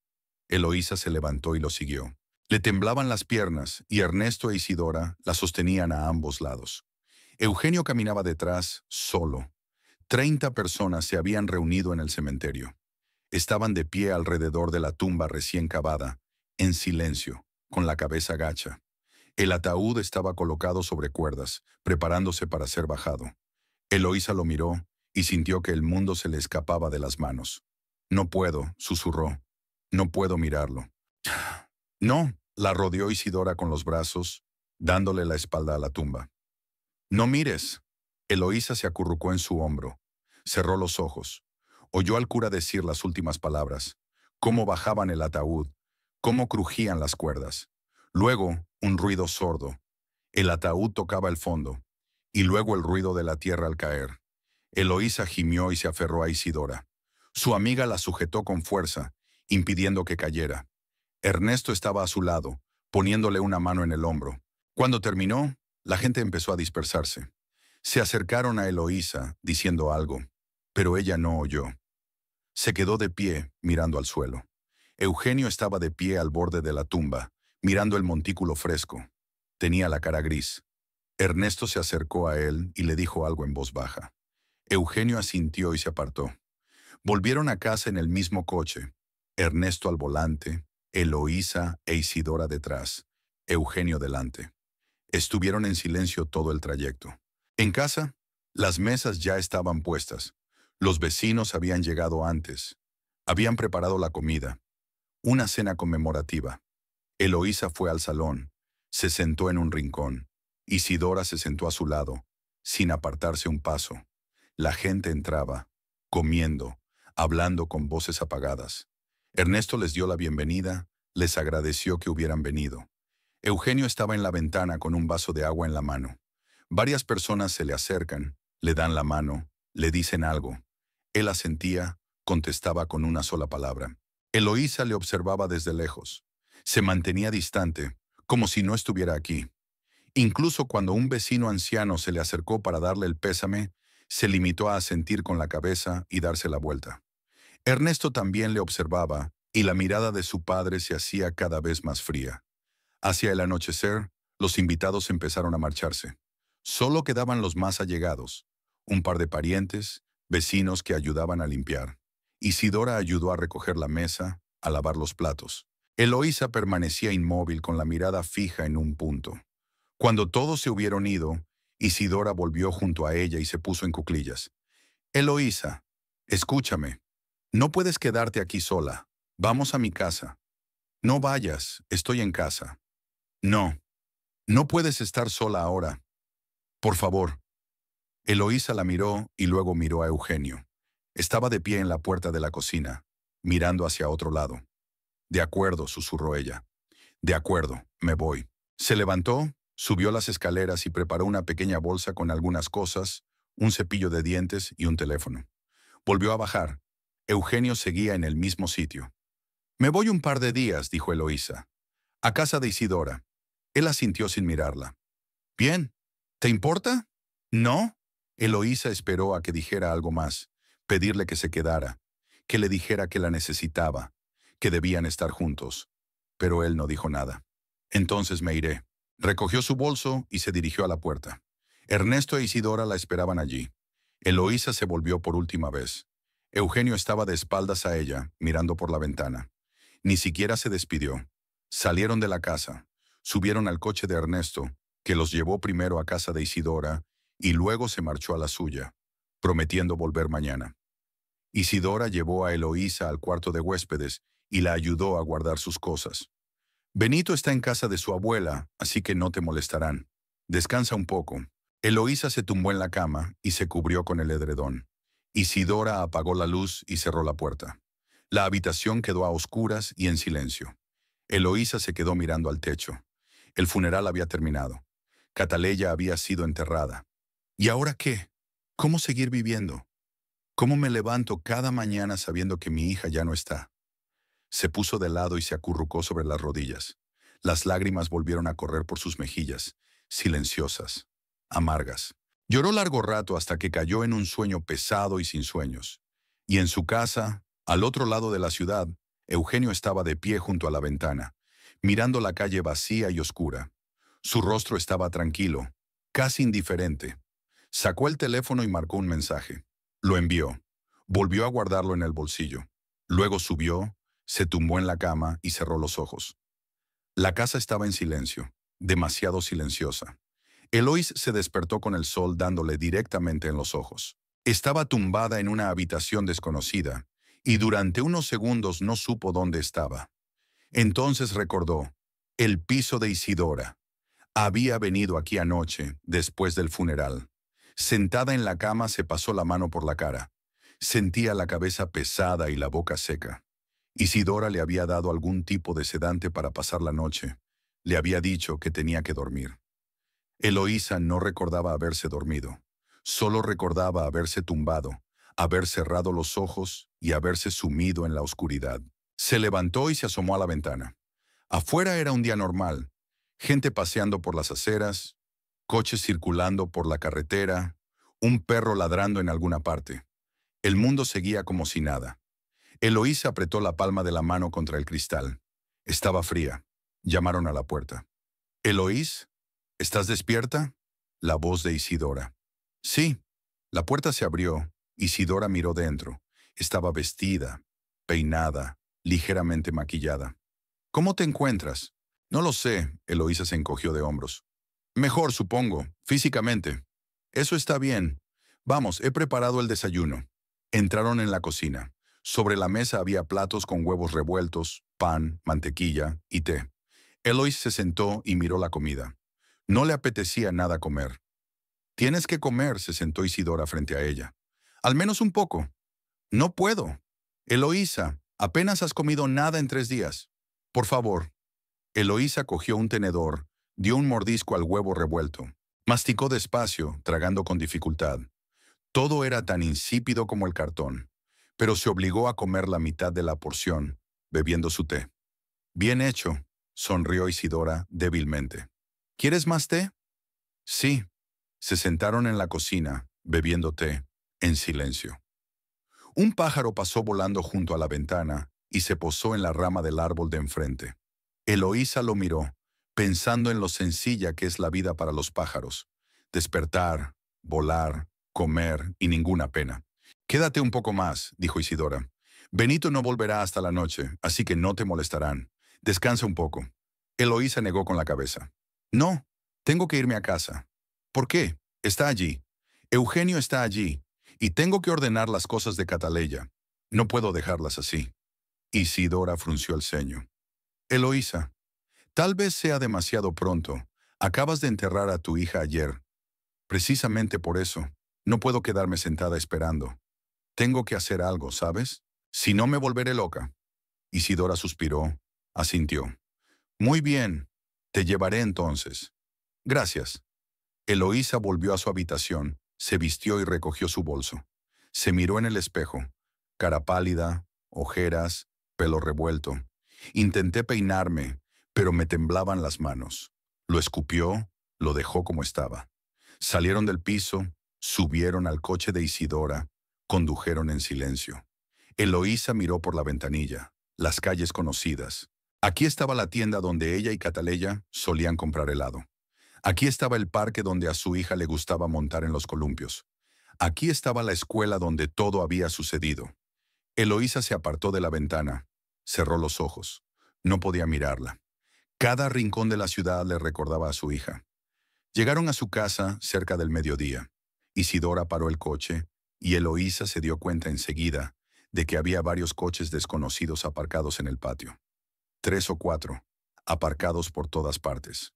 [SPEAKER 1] Eloísa se levantó y lo siguió. Le temblaban las piernas y Ernesto e Isidora la sostenían a ambos lados. Eugenio caminaba detrás, solo. 30 personas se habían reunido en el cementerio. Estaban de pie alrededor de la tumba recién cavada, en silencio, con la cabeza gacha. El ataúd estaba colocado sobre cuerdas, preparándose para ser bajado. Eloísa lo miró y sintió que el mundo se le escapaba de las manos. No puedo, susurró. No puedo mirarlo. No, la rodeó Isidora con los brazos, dándole la espalda a la tumba. No mires. Eloísa se acurrucó en su hombro. Cerró los ojos. Oyó al cura decir las últimas palabras. Cómo bajaban el ataúd. Cómo crujían las cuerdas. Luego, un ruido sordo. El ataúd tocaba el fondo, y luego el ruido de la tierra al caer. Eloísa gimió y se aferró a Isidora. Su amiga la sujetó con fuerza, impidiendo que cayera. Ernesto estaba a su lado, poniéndole una mano en el hombro. Cuando terminó, la gente empezó a dispersarse. Se acercaron a Eloísa, diciendo algo, pero ella no oyó. Se quedó de pie, mirando al suelo. Eugenio estaba de pie al borde de la tumba, mirando el montículo fresco. Tenía la cara gris. Ernesto se acercó a él y le dijo algo en voz baja. Eugenio asintió y se apartó. Volvieron a casa en el mismo coche. Ernesto al volante, Eloísa e Isidora detrás, Eugenio delante. Estuvieron en silencio todo el trayecto. En casa, las mesas ya estaban puestas. Los vecinos habían llegado antes. Habían preparado la comida. Una cena conmemorativa. Eloísa fue al salón. Se sentó en un rincón. Isidora se sentó a su lado, sin apartarse un paso. La gente entraba, comiendo, hablando con voces apagadas. Ernesto les dio la bienvenida, les agradeció que hubieran venido. Eugenio estaba en la ventana con un vaso de agua en la mano. Varias personas se le acercan, le dan la mano, le dicen algo. Él asentía, contestaba con una sola palabra. Eloísa le observaba desde lejos. Se mantenía distante, como si no estuviera aquí. Incluso cuando un vecino anciano se le acercó para darle el pésame, se limitó a asentir con la cabeza y darse la vuelta. Ernesto también le observaba, y la mirada de su padre se hacía cada vez más fría. Hacia el anochecer, los invitados empezaron a marcharse. Solo quedaban los más allegados, un par de parientes, vecinos que ayudaban a limpiar. Isidora ayudó a recoger la mesa, a lavar los platos. Eloísa permanecía inmóvil con la mirada fija en un punto. Cuando todos se hubieron ido, Isidora volvió junto a ella y se puso en cuclillas. Eloísa, escúchame. No puedes quedarte aquí sola. Vamos a mi casa. No vayas, estoy en casa. No, no puedes estar sola ahora. Por favor. Eloísa la miró y luego miró a Eugenio. Estaba de pie en la puerta de la cocina, mirando hacia otro lado. De acuerdo, susurró ella. De acuerdo, me voy. Se levantó, subió las escaleras y preparó una pequeña bolsa con algunas cosas, un cepillo de dientes y un teléfono. Volvió a bajar. Eugenio seguía en el mismo sitio. Me voy un par de días, dijo Eloísa. A casa de Isidora. Él asintió sin mirarla. Bien. ¿Te importa? ¿No? Eloísa esperó a que dijera algo más, pedirle que se quedara, que le dijera que la necesitaba, que debían estar juntos. Pero él no dijo nada. Entonces me iré. Recogió su bolso y se dirigió a la puerta. Ernesto e Isidora la esperaban allí. Eloísa se volvió por última vez. Eugenio estaba de espaldas a ella, mirando por la ventana. Ni siquiera se despidió. Salieron de la casa, subieron al coche de Ernesto, que los llevó primero a casa de Isidora y luego se marchó a la suya, prometiendo volver mañana. Isidora llevó a Eloísa al cuarto de huéspedes y la ayudó a guardar sus cosas. Benito está en casa de su abuela, así que no te molestarán. Descansa un poco. Eloísa se tumbó en la cama y se cubrió con el edredón. Isidora apagó la luz y cerró la puerta. La habitación quedó a oscuras y en silencio. Eloísa se quedó mirando al techo. El funeral había terminado. Cataleya había sido enterrada. ¿Y ahora qué? ¿Cómo seguir viviendo? ¿Cómo me levanto cada mañana sabiendo que mi hija ya no está? Se puso de lado y se acurrucó sobre las rodillas. Las lágrimas volvieron a correr por sus mejillas, silenciosas, amargas. Lloró largo rato hasta que cayó en un sueño pesado y sin sueños. Y en su casa, al otro lado de la ciudad, Eugenio estaba de pie junto a la ventana, mirando la calle vacía y oscura. Su rostro estaba tranquilo, casi indiferente. Sacó el teléfono y marcó un mensaje. Lo envió. Volvió a guardarlo en el bolsillo. Luego subió, se tumbó en la cama y cerró los ojos. La casa estaba en silencio, demasiado silenciosa. Eloís se despertó con el sol dándole directamente en los ojos. Estaba tumbada en una habitación desconocida, y durante unos segundos no supo dónde estaba. Entonces recordó, el piso de Isidora. Había venido aquí anoche, después del funeral. Sentada en la cama se pasó la mano por la cara. Sentía la cabeza pesada y la boca seca. Isidora le había dado algún tipo de sedante para pasar la noche. Le había dicho que tenía que dormir. Eloísa no recordaba haberse dormido. Solo recordaba haberse tumbado, haber cerrado los ojos y haberse sumido en la oscuridad. Se levantó y se asomó a la ventana. Afuera era un día normal. Gente paseando por las aceras, coches circulando por la carretera, un perro ladrando en alguna parte. El mundo seguía como si nada. Eloísa apretó la palma de la mano contra el cristal. Estaba fría. Llamaron a la puerta. «Eloís, ¿estás despierta?» La voz de Isidora. «Sí». La puerta se abrió. Isidora miró dentro. Estaba vestida, peinada, ligeramente maquillada. «¿Cómo te encuentras?» «No lo sé», Eloísa se encogió de hombros. «Mejor, supongo, físicamente». «Eso está bien. Vamos, he preparado el desayuno». Entraron en la cocina. Sobre la mesa había platos con huevos revueltos, pan, mantequilla y té. Eloís se sentó y miró la comida. No le apetecía nada comer. «Tienes que comer», se sentó Isidora frente a ella. «Al menos un poco». «No puedo». «Eloísa, apenas has comido nada en 3 días. Por favor». Eloísa cogió un tenedor, dio un mordisco al huevo revuelto. Masticó despacio, tragando con dificultad. Todo era tan insípido como el cartón, pero se obligó a comer la mitad de la porción, bebiendo su té. «Bien hecho», sonrió Isidora débilmente. «¿Quieres más té?» «Sí». Se sentaron en la cocina, bebiendo té, en silencio. Un pájaro pasó volando junto a la ventana y se posó en la rama del árbol de enfrente. Eloísa lo miró, pensando en lo sencilla que es la vida para los pájaros. Despertar, volar, comer y ninguna pena. «Quédate un poco más», dijo Isidora. «Benito no volverá hasta la noche, así que no te molestarán. Descansa un poco». Eloísa negó con la cabeza. «No, tengo que irme a casa». «¿Por qué? Está allí. Eugenio está allí. Y tengo que ordenar las cosas de Cataleya. No puedo dejarlas así». Isidora frunció el ceño. «Eloísa, tal vez sea demasiado pronto. Acabas de enterrar a tu hija ayer. Precisamente por eso, no puedo quedarme sentada esperando. Tengo que hacer algo, ¿sabes? Si no me volveré loca». Isidora suspiró, asintió. «Muy bien, te llevaré entonces». «Gracias». Eloísa volvió a su habitación, se vistió y recogió su bolso. Se miró en el espejo. Cara pálida, ojeras, pelo revuelto. Intenté peinarme, pero me temblaban las manos. Lo escupió, lo dejó como estaba. Salieron del piso, subieron al coche de Isidora, condujeron en silencio. Eloísa miró por la ventanilla, las calles conocidas. Aquí estaba la tienda donde ella y Cataleya solían comprar helado. Aquí estaba el parque donde a su hija le gustaba montar en los columpios. Aquí estaba la escuela donde todo había sucedido. Eloísa se apartó de la ventana, cerró los ojos. No podía mirarla. Cada rincón de la ciudad le recordaba a su hija. Llegaron a su casa cerca del mediodía. Isidora paró el coche y Eloísa se dio cuenta enseguida de que había varios coches desconocidos aparcados en el patio. 3 o 4, aparcados por todas partes.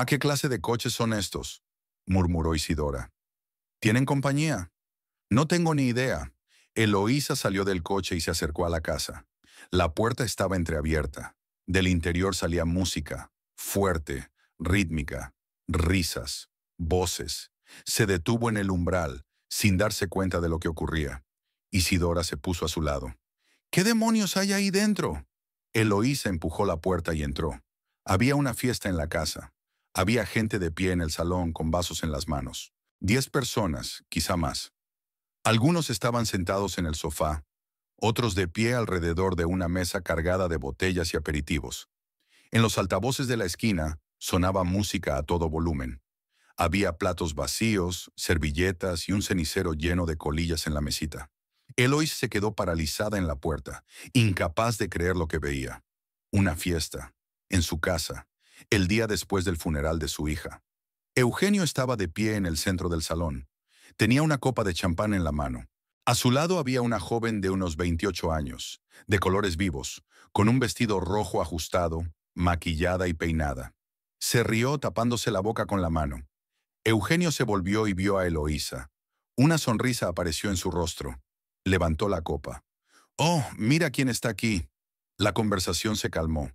[SPEAKER 1] «¿Qué clase de coches son estos?», murmuró Isidora. «¿Tienen compañía?» «No tengo ni idea». Eloísa salió del coche y se acercó a la casa. La puerta estaba entreabierta. Del interior salía música, fuerte, rítmica, risas, voces. Se detuvo en el umbral, sin darse cuenta de lo que ocurría. Isidora se puso a su lado. «¿Qué demonios hay ahí dentro?». Eloísa empujó la puerta y entró. Había una fiesta en la casa. Había gente de pie en el salón con vasos en las manos. 10 personas, quizá más. Algunos estaban sentados en el sofá, otros de pie alrededor de una mesa cargada de botellas y aperitivos. En los altavoces de la esquina sonaba música a todo volumen. Había platos vacíos, servilletas y un cenicero lleno de colillas en la mesita. Eloís se quedó paralizada en la puerta, incapaz de creer lo que veía. Una fiesta, en su casa, el día después del funeral de su hija. Eugenio estaba de pie en el centro del salón. Tenía una copa de champán en la mano. A su lado había una joven de unos 28 años, de colores vivos, con un vestido rojo ajustado, maquillada y peinada. Se rió tapándose la boca con la mano. Eugenio se volvió y vio a Eloísa. Una sonrisa apareció en su rostro. Levantó la copa. «Oh, mira quién está aquí». La conversación se calmó.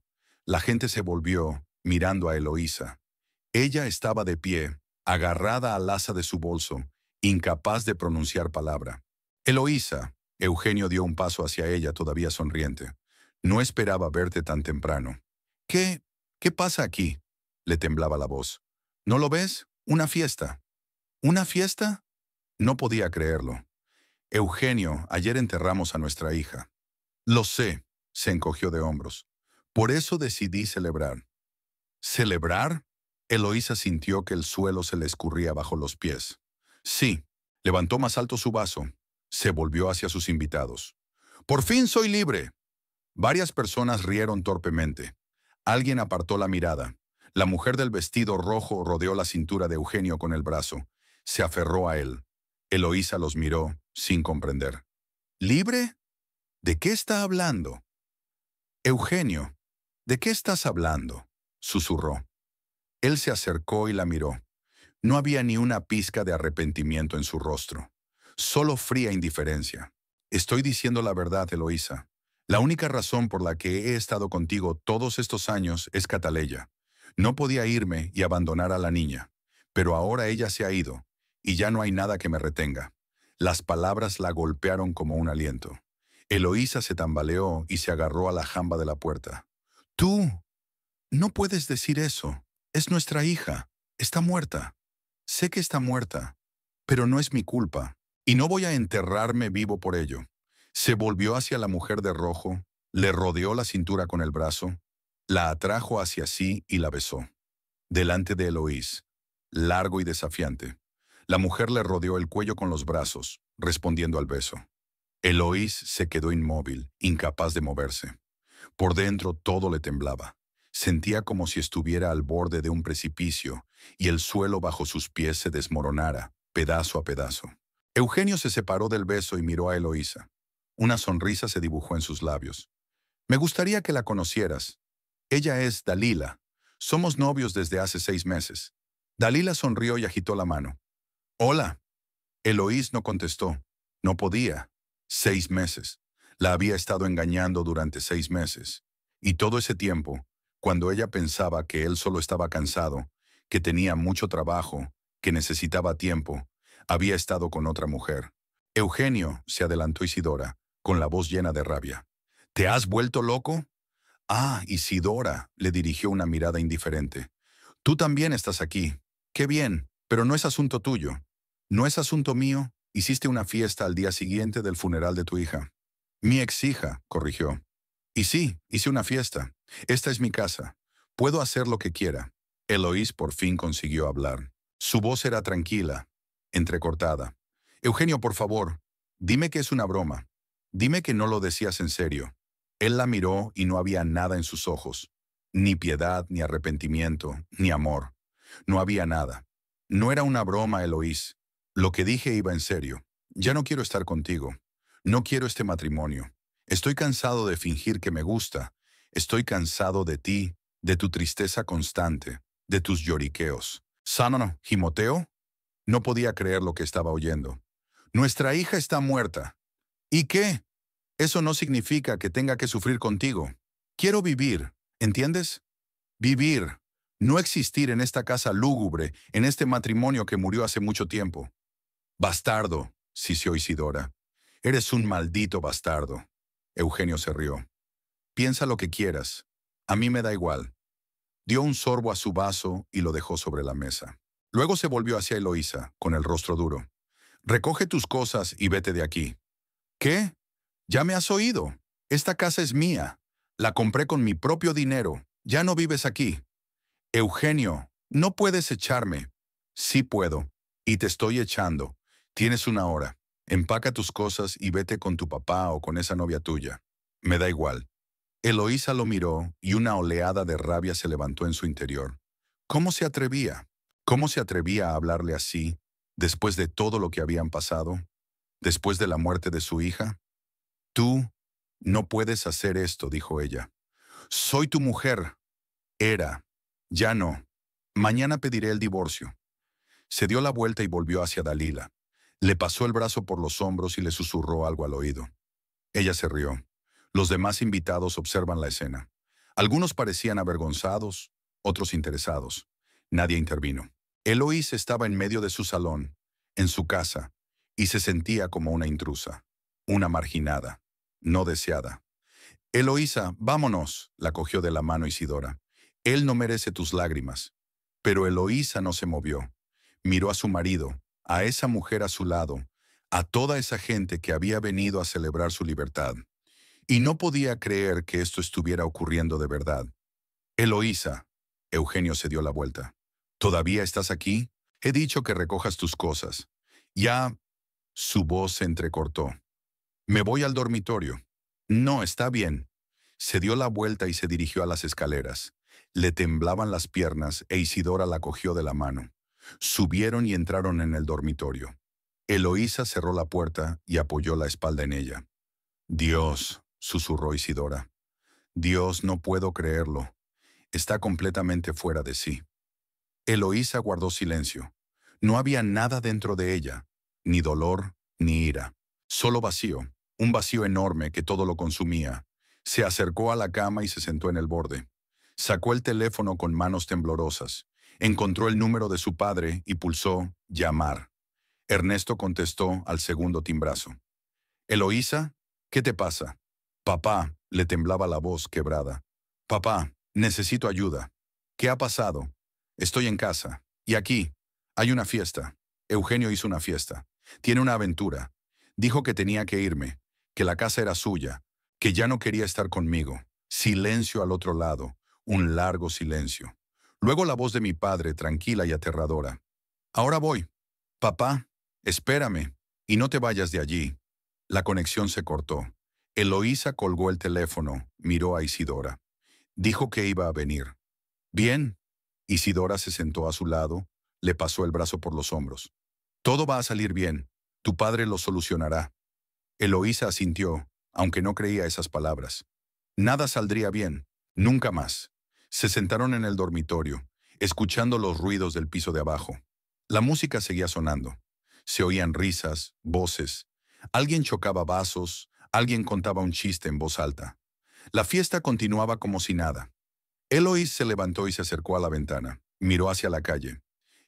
[SPEAKER 1] La gente se volvió, mirando a Eloísa. Ella estaba de pie, agarrada al asa de su bolso, incapaz de pronunciar palabra. Eloísa, Eugenio dio un paso hacia ella todavía sonriente. No esperaba verte tan temprano. ¿Qué? ¿Qué pasa aquí? Le temblaba la voz. ¿No lo ves? Una fiesta. ¿Una fiesta? No podía creerlo. Eugenio, ayer enterramos a nuestra hija. Lo sé, se encogió de hombros. Por eso decidí celebrar. ¿Celebrar? Eloísa sintió que el suelo se le escurría bajo los pies. Sí, levantó más alto su vaso. Se volvió hacia sus invitados. ¡Por fin soy libre! Varias personas rieron torpemente. Alguien apartó la mirada. La mujer del vestido rojo rodeó la cintura de Eugenio con el brazo. Se aferró a él. Eloísa los miró, sin comprender. ¿Libre? ¿De qué está hablando? Eugenio, ¿de qué estás hablando? Susurró. Él se acercó y la miró. No había ni una pizca de arrepentimiento en su rostro. Solo fría indiferencia. Estoy diciendo la verdad, Eloísa. La única razón por la que he estado contigo todos estos años es Cataleya. No podía irme y abandonar a la niña. Pero ahora ella se ha ido, y ya no hay nada que me retenga. Las palabras la golpearon como un aliento. Eloísa se tambaleó y se agarró a la jamba de la puerta. Tú, no puedes decir eso. Es nuestra hija. Está muerta. Sé que está muerta, pero no es mi culpa, y no voy a enterrarme vivo por ello. Se volvió hacia la mujer de rojo, le rodeó la cintura con el brazo, la atrajo hacia sí y la besó. Delante de Eloís, largo y desafiante. La mujer le rodeó el cuello con los brazos, respondiendo al beso. Eloís se quedó inmóvil, incapaz de moverse. Por dentro todo le temblaba. Sentía como si estuviera al borde de un precipicio y el suelo bajo sus pies se desmoronara, pedazo a pedazo. Eugenio se separó del beso y miró a Eloísa. Una sonrisa se dibujó en sus labios. Me gustaría que la conocieras. Ella es Dalila. Somos novios desde hace 6 meses. Dalila sonrió y agitó la mano. Hola. Eloís no contestó. No podía. 6 meses. La había estado engañando durante 6 meses. Y todo ese tiempo, cuando ella pensaba que él solo estaba cansado, que tenía mucho trabajo, que necesitaba tiempo, había estado con otra mujer. Eugenio, se adelantó Isidora, con la voz llena de rabia. ¿Te has vuelto loco? Ah, Isidora, le dirigió una mirada indiferente. Tú también estás aquí. Qué bien, pero no es asunto tuyo. No es asunto mío. Hiciste una fiesta al día siguiente del funeral de tu hija. Mi ex hija, corrigió. Y sí, hice una fiesta. Esta es mi casa. Puedo hacer lo que quiera. Eloís por fin consiguió hablar. Su voz era tranquila, entrecortada. Eugenio, por favor, dime que es una broma. Dime que no lo decías en serio. Él la miró y no había nada en sus ojos. Ni piedad, ni arrepentimiento, ni amor. No había nada. No era una broma, Eloís. Lo que dije iba en serio. Ya no quiero estar contigo. No quiero este matrimonio. Estoy cansado de fingir que me gusta. Estoy cansado de ti, de tu tristeza constante, de tus lloriqueos. ¿Sano, Gimoteo? No podía creer lo que estaba oyendo. Nuestra hija está muerta. ¿Y qué? Eso no significa que tenga que sufrir contigo. Quiero vivir, ¿entiendes? Vivir. No existir en esta casa lúgubre, en este matrimonio que murió hace mucho tiempo. Bastardo, sisió Isidora. Eres un maldito bastardo. Eugenio se rió. Piensa lo que quieras. A mí me da igual. Dio un sorbo a su vaso y lo dejó sobre la mesa. Luego se volvió hacia Eloísa, con el rostro duro. Recoge tus cosas y vete de aquí. ¿Qué? Ya me has oído. Esta casa es mía. La compré con mi propio dinero. Ya no vives aquí. Eugenio, no puedes echarme. Sí puedo. Y te estoy echando. Tienes una hora. Empaca tus cosas y vete con tu papá o con esa novia tuya. Me da igual. Eloísa lo miró y una oleada de rabia se levantó en su interior. ¿Cómo se atrevía? ¿Cómo se atrevía a hablarle así, después de todo lo que habían pasado? ¿Después de la muerte de su hija? Tú no puedes hacer esto, dijo ella. Soy tu mujer. Era. Ya no. Mañana pediré el divorcio. Se dio la vuelta y volvió hacia Dalila. Le pasó el brazo por los hombros y le susurró algo al oído. Ella se rió. Los demás invitados observan la escena. Algunos parecían avergonzados, otros interesados. Nadie intervino. Eloísa estaba en medio de su salón, en su casa, y se sentía como una intrusa, una marginada, no deseada. Eloísa, vámonos, la cogió de la mano Isidora. Él no merece tus lágrimas. Pero Eloísa no se movió. Miró a su marido, a esa mujer a su lado, a toda esa gente que había venido a celebrar su libertad. Y no podía creer que esto estuviera ocurriendo de verdad. Eloísa, Eugenio se dio la vuelta. ¿Todavía estás aquí? He dicho que recojas tus cosas. Ya, su voz se entrecortó. Me voy al dormitorio. No, está bien. Se dio la vuelta y se dirigió a las escaleras. Le temblaban las piernas e Isidora la cogió de la mano. Subieron y entraron en el dormitorio. Eloísa cerró la puerta y apoyó la espalda en ella. Dios, susurró Isidora. Dios, no puedo creerlo. Está completamente fuera de sí. Eloísa guardó silencio. No había nada dentro de ella, ni dolor, ni ira. Solo vacío, un vacío enorme que todo lo consumía. Se acercó a la cama y se sentó en el borde. Sacó el teléfono con manos temblorosas. Encontró el número de su padre y pulsó llamar. Ernesto contestó al segundo timbrazo. «Eloísa, ¿qué te pasa?» «Papá», le temblaba la voz quebrada. «Papá, necesito ayuda». «¿Qué ha pasado?» «Estoy en casa. Y aquí. Hay una fiesta. Eugenio hizo una fiesta. Tiene una aventura. Dijo que tenía que irme, que la casa era suya, que ya no quería estar conmigo». Silencio al otro lado, un largo silencio. Luego la voz de mi padre, tranquila y aterradora. «Ahora voy. Papá, espérame, y no te vayas de allí». La conexión se cortó. Eloísa colgó el teléfono, miró a Isidora. Dijo que iba a venir. «Bien». Isidora se sentó a su lado, le pasó el brazo por los hombros. «Todo va a salir bien. Tu padre lo solucionará». Eloísa asintió, aunque no creía esas palabras. Nada saldría bien, nunca más. Se sentaron en el dormitorio, escuchando los ruidos del piso de abajo. La música seguía sonando. Se oían risas, voces. Alguien chocaba vasos, alguien contaba un chiste en voz alta. La fiesta continuaba como si nada. Eloís se levantó y se acercó a la ventana. Miró hacia la calle.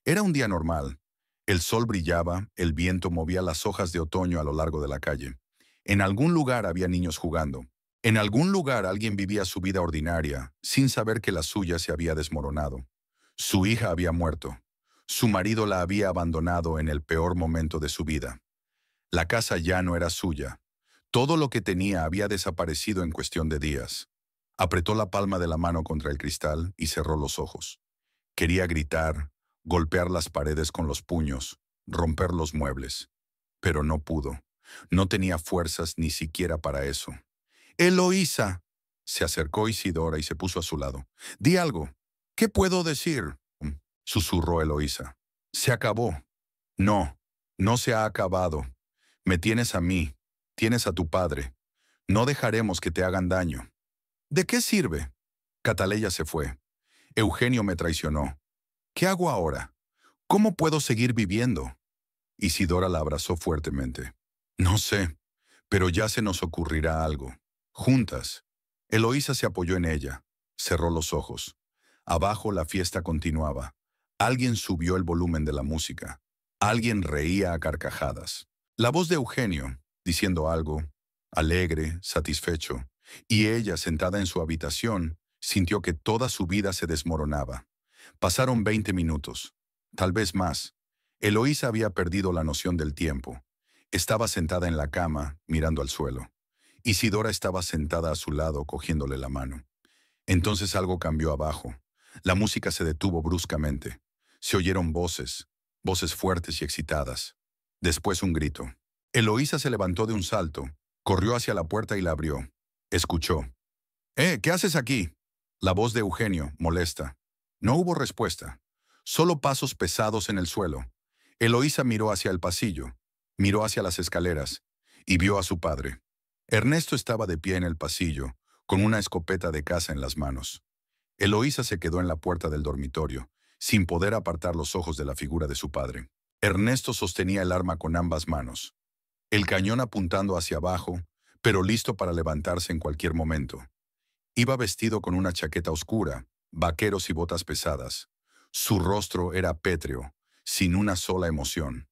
[SPEAKER 1] Era un día normal. El sol brillaba, el viento movía las hojas de otoño a lo largo de la calle. En algún lugar había niños jugando. En algún lugar alguien vivía su vida ordinaria, sin saber que la suya se había desmoronado. Su hija había muerto. Su marido la había abandonado en el peor momento de su vida. La casa ya no era suya. Todo lo que tenía había desaparecido en cuestión de días. Apretó la palma de la mano contra el cristal y cerró los ojos. Quería gritar, golpear las paredes con los puños, romper los muebles. Pero no pudo. No tenía fuerzas ni siquiera para eso. «Eloísa», se acercó Isidora y se puso a su lado. «Di algo». «¿Qué puedo decir?», susurró Eloísa. «Se acabó». «No, no se ha acabado. Me tienes a mí, tienes a tu padre. No dejaremos que te hagan daño». «¿De qué sirve?» Cataleya se fue. «Eugenio me traicionó. ¿Qué hago ahora? ¿Cómo puedo seguir viviendo?» Isidora la abrazó fuertemente. «No sé, pero ya se nos ocurrirá algo. Juntas». Eloísa se apoyó en ella. Cerró los ojos. Abajo la fiesta continuaba. Alguien subió el volumen de la música. Alguien reía a carcajadas. La voz de Eugenio, diciendo algo, alegre, satisfecho, y ella, sentada en su habitación, sintió que toda su vida se desmoronaba. Pasaron 20 minutos, tal vez más. Eloísa había perdido la noción del tiempo. Estaba sentada en la cama, mirando al suelo. Isidora estaba sentada a su lado, cogiéndole la mano. Entonces algo cambió abajo. La música se detuvo bruscamente. Se oyeron voces, voces fuertes y excitadas. Después un grito. Eloísa se levantó de un salto, corrió hacia la puerta y la abrió. Escuchó. ¿Qué haces aquí?», la voz de Eugenio, molesta. No hubo respuesta. Solo pasos pesados en el suelo. Eloísa miró hacia el pasillo, miró hacia las escaleras y vio a su padre. Ernesto estaba de pie en el pasillo, con una escopeta de caza en las manos. Eloísa se quedó en la puerta del dormitorio, sin poder apartar los ojos de la figura de su padre. Ernesto sostenía el arma con ambas manos, el cañón apuntando hacia abajo, pero listo para levantarse en cualquier momento. Iba vestido con una chaqueta oscura, vaqueros y botas pesadas. Su rostro era pétreo, sin una sola emoción.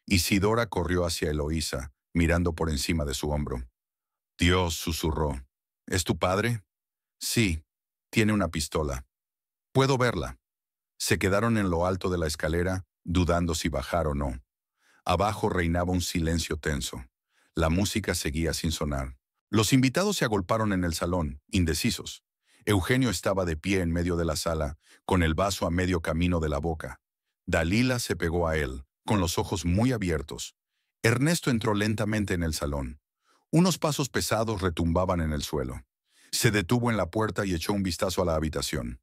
[SPEAKER 1] Isidora corrió hacia Eloísa, mirando por encima de su hombro. Dios susurró. ¿Es tu padre? Sí, tiene una pistola. Puedo verla. Se quedaron en lo alto de la escalera, dudando si bajar o no. Abajo reinaba un silencio tenso. La música seguía sin sonar. Los invitados se agolparon en el salón, indecisos. Eugenio estaba de pie en medio de la sala, con el vaso a medio camino de la boca. Dalila se pegó a él, con los ojos muy abiertos. Ernesto entró lentamente en el salón. Unos pasos pesados retumbaban en el suelo. Se detuvo en la puerta y echó un vistazo a la habitación.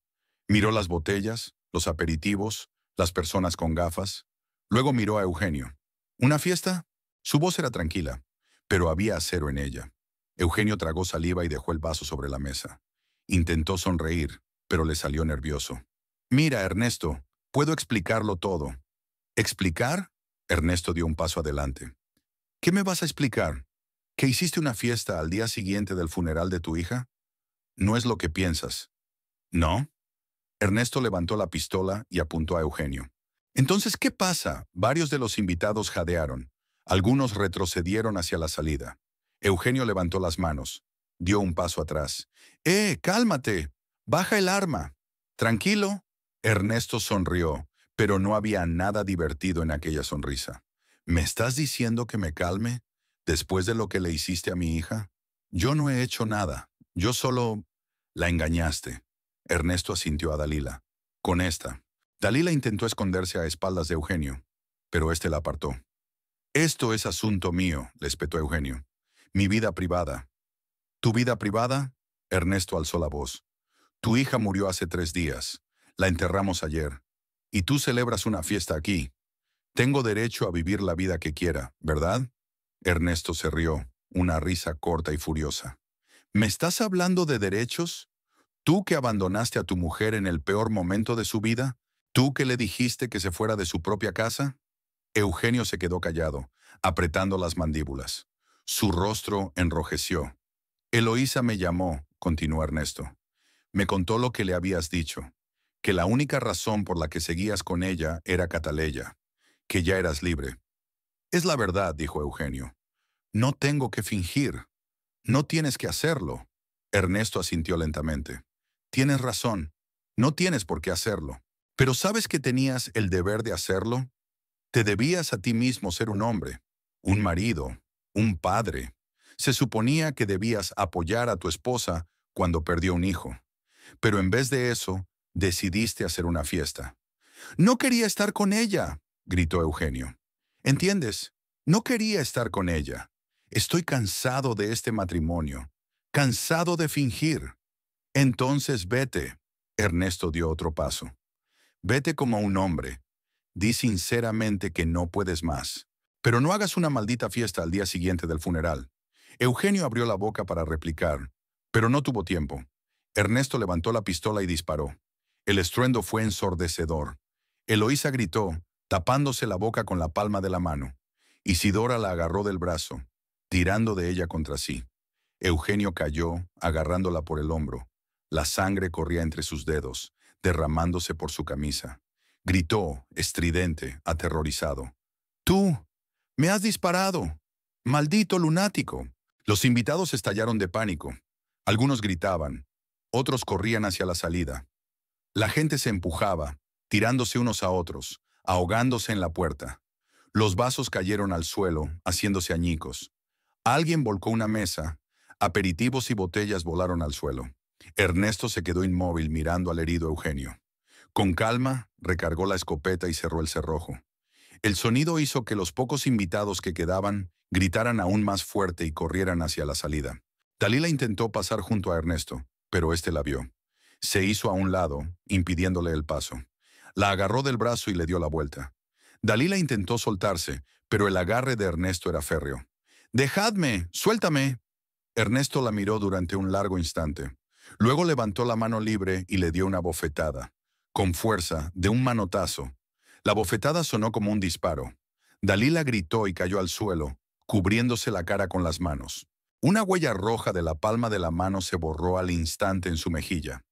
[SPEAKER 1] Miró las botellas, los aperitivos, las personas con gafas. Luego miró a Eugenio. ¿Una fiesta? Su voz era tranquila, pero había acero en ella. Eugenio tragó saliva y dejó el vaso sobre la mesa. Intentó sonreír, pero le salió nervioso. Mira, Ernesto, puedo explicarlo todo. ¿Explicar? Ernesto dio un paso adelante. ¿Qué me vas a explicar? ¿Que hiciste una fiesta al día siguiente del funeral de tu hija? No es lo que piensas. ¿No? Ernesto levantó la pistola y apuntó a Eugenio. Entonces, ¿qué pasa? Varios de los invitados jadearon. Algunos retrocedieron hacia la salida. Eugenio levantó las manos. Dio un paso atrás. Cálmate! Baja el arma. ¿Tranquilo? Ernesto sonrió, pero no había nada divertido en aquella sonrisa. ¿Me estás diciendo que me calme después de lo que le hiciste a mi hija? Yo no he hecho nada. Yo solo... La engañaste. Ernesto asintió a Dalila. Con esta. Dalila intentó esconderse a espaldas de Eugenio, pero éste la apartó. Esto es asunto mío, le espetó Eugenio. Mi vida privada. ¿Tu vida privada? Ernesto alzó la voz. Tu hija murió hace 3 días. La enterramos ayer. Y tú celebras una fiesta aquí. Tengo derecho a vivir la vida que quiera, ¿verdad? Ernesto se rió, una risa corta y furiosa. ¿Me estás hablando de derechos? ¿Tú que abandonaste a tu mujer en el peor momento de su vida? ¿Tú que le dijiste que se fuera de su propia casa? Eugenio se quedó callado, apretando las mandíbulas. Su rostro enrojeció. Eloísa me llamó, continuó Ernesto. Me contó lo que le habías dicho, que la única razón por la que seguías con ella era Cataleya, que ya eras libre. Es la verdad, dijo Eugenio. No tengo que fingir. No tienes que hacerlo. Ernesto asintió lentamente. Tienes razón. No tienes por qué hacerlo. Pero ¿sabes que tenías el deber de hacerlo? Te debías a ti mismo ser un hombre, un marido, un padre. Se suponía que debías apoyar a tu esposa cuando perdió un hijo. Pero en vez de eso, decidiste hacer una fiesta. No quería estar con ella, gritó Eugenio. ¿Entiendes? No quería estar con ella. Estoy cansado de este matrimonio, cansado de fingir. Entonces vete. Ernesto dio otro paso. Vete como un hombre. Di sinceramente que no puedes más. Pero no hagas una maldita fiesta al día siguiente del funeral. Eugenio abrió la boca para replicar, pero no tuvo tiempo. Ernesto levantó la pistola y disparó. El estruendo fue ensordecedor. Eloísa gritó, tapándose la boca con la palma de la mano. Isidora la agarró del brazo, tirando de ella contra sí. Eugenio cayó, agarrándola por el hombro. La sangre corría entre sus dedos, derramándose por su camisa. Gritó, estridente, aterrorizado. ¡Tú! ¡Me has disparado! ¡Maldito lunático! Los invitados estallaron de pánico. Algunos gritaban, otros corrían hacia la salida. La gente se empujaba, tirándose unos a otros, ahogándose en la puerta. Los vasos cayeron al suelo, haciéndose añicos. Alguien volcó una mesa, aperitivos y botellas volaron al suelo. Ernesto se quedó inmóvil mirando al herido Eugenio. Con calma, recargó la escopeta y cerró el cerrojo. El sonido hizo que los pocos invitados que quedaban gritaran aún más fuerte y corrieran hacia la salida. Dalila intentó pasar junto a Ernesto, pero éste la vio. Se hizo a un lado, impidiéndole el paso. La agarró del brazo y le dio la vuelta. Dalila intentó soltarse, pero el agarre de Ernesto era férreo. «¡Dejadme! ¡Suéltame!». Ernesto la miró durante un largo instante. Luego levantó la mano libre y le dio una bofetada. Con fuerza, de un manotazo. La bofetada sonó como un disparo. Dalila gritó y cayó al suelo, cubriéndose la cara con las manos. Una huella roja de la palma de la mano se borró al instante en su mejilla.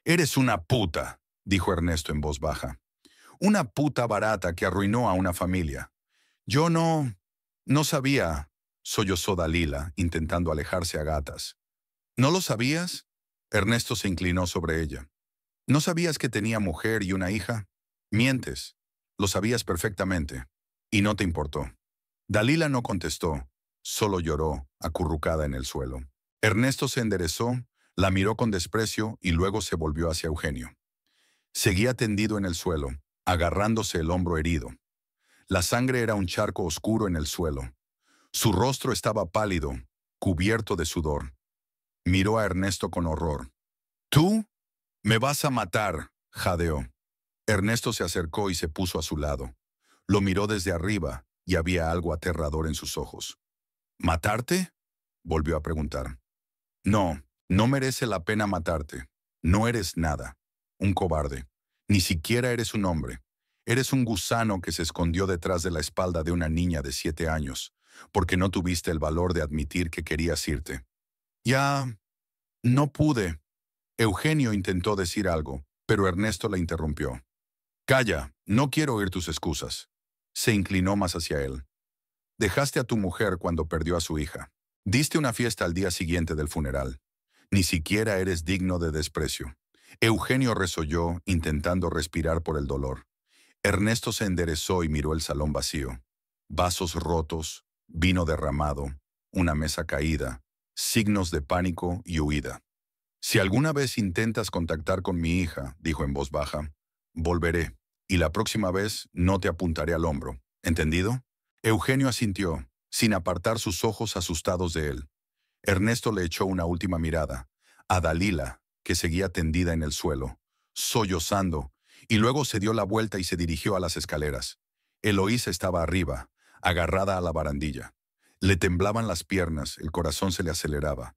[SPEAKER 1] «Eres una puta», dijo Ernesto en voz baja. Una puta barata que arruinó a una familia. Yo no sabía, sollozó Dalila, intentando alejarse a gatas. ¿No lo sabías? Ernesto se inclinó sobre ella. ¿No sabías que tenía mujer y una hija? Mientes. Lo sabías perfectamente. Y no te importó. Dalila no contestó, solo lloró, acurrucada en el suelo. Ernesto se enderezó, la miró con desprecio y luego se volvió hacia Eugenio. Seguía tendido en el suelo, agarrándose el hombro herido. La sangre era un charco oscuro en el suelo. Su rostro estaba pálido, cubierto de sudor. Miró a Ernesto con horror. «¿Tú? Me vas a matar», jadeó. Ernesto se acercó y se puso a su lado. Lo miró desde arriba y había algo aterrador en sus ojos. «¿Matarte?», volvió a preguntar. «No, no merece la pena matarte. No eres nada. Un cobarde. Ni siquiera eres un hombre. Eres un gusano que se escondió detrás de la espalda de una niña de 7 años, porque no tuviste el valor de admitir que querías irte». «Ya no pude». Eugenio intentó decir algo, pero Ernesto la interrumpió. «Calla, no quiero oír tus excusas». Se inclinó más hacia él. «Dejaste a tu mujer cuando perdió a su hija. Diste una fiesta al día siguiente del funeral. Ni siquiera eres digno de desprecio». Eugenio resolló, intentando respirar por el dolor. Ernesto se enderezó y miró el salón vacío. Vasos rotos, vino derramado, una mesa caída, signos de pánico y huida. «Si alguna vez intentas contactar con mi hija», dijo en voz baja, «volveré, y la próxima vez no te apuntaré al hombro. ¿Entendido?». Eugenio asintió, sin apartar sus ojos asustados de él. Ernesto le echó una última mirada a Dalila, que seguía tendida en el suelo, sollozando, y luego se dio la vuelta y se dirigió a las escaleras. Eloísa estaba arriba, agarrada a la barandilla. Le temblaban las piernas, el corazón se le aceleraba.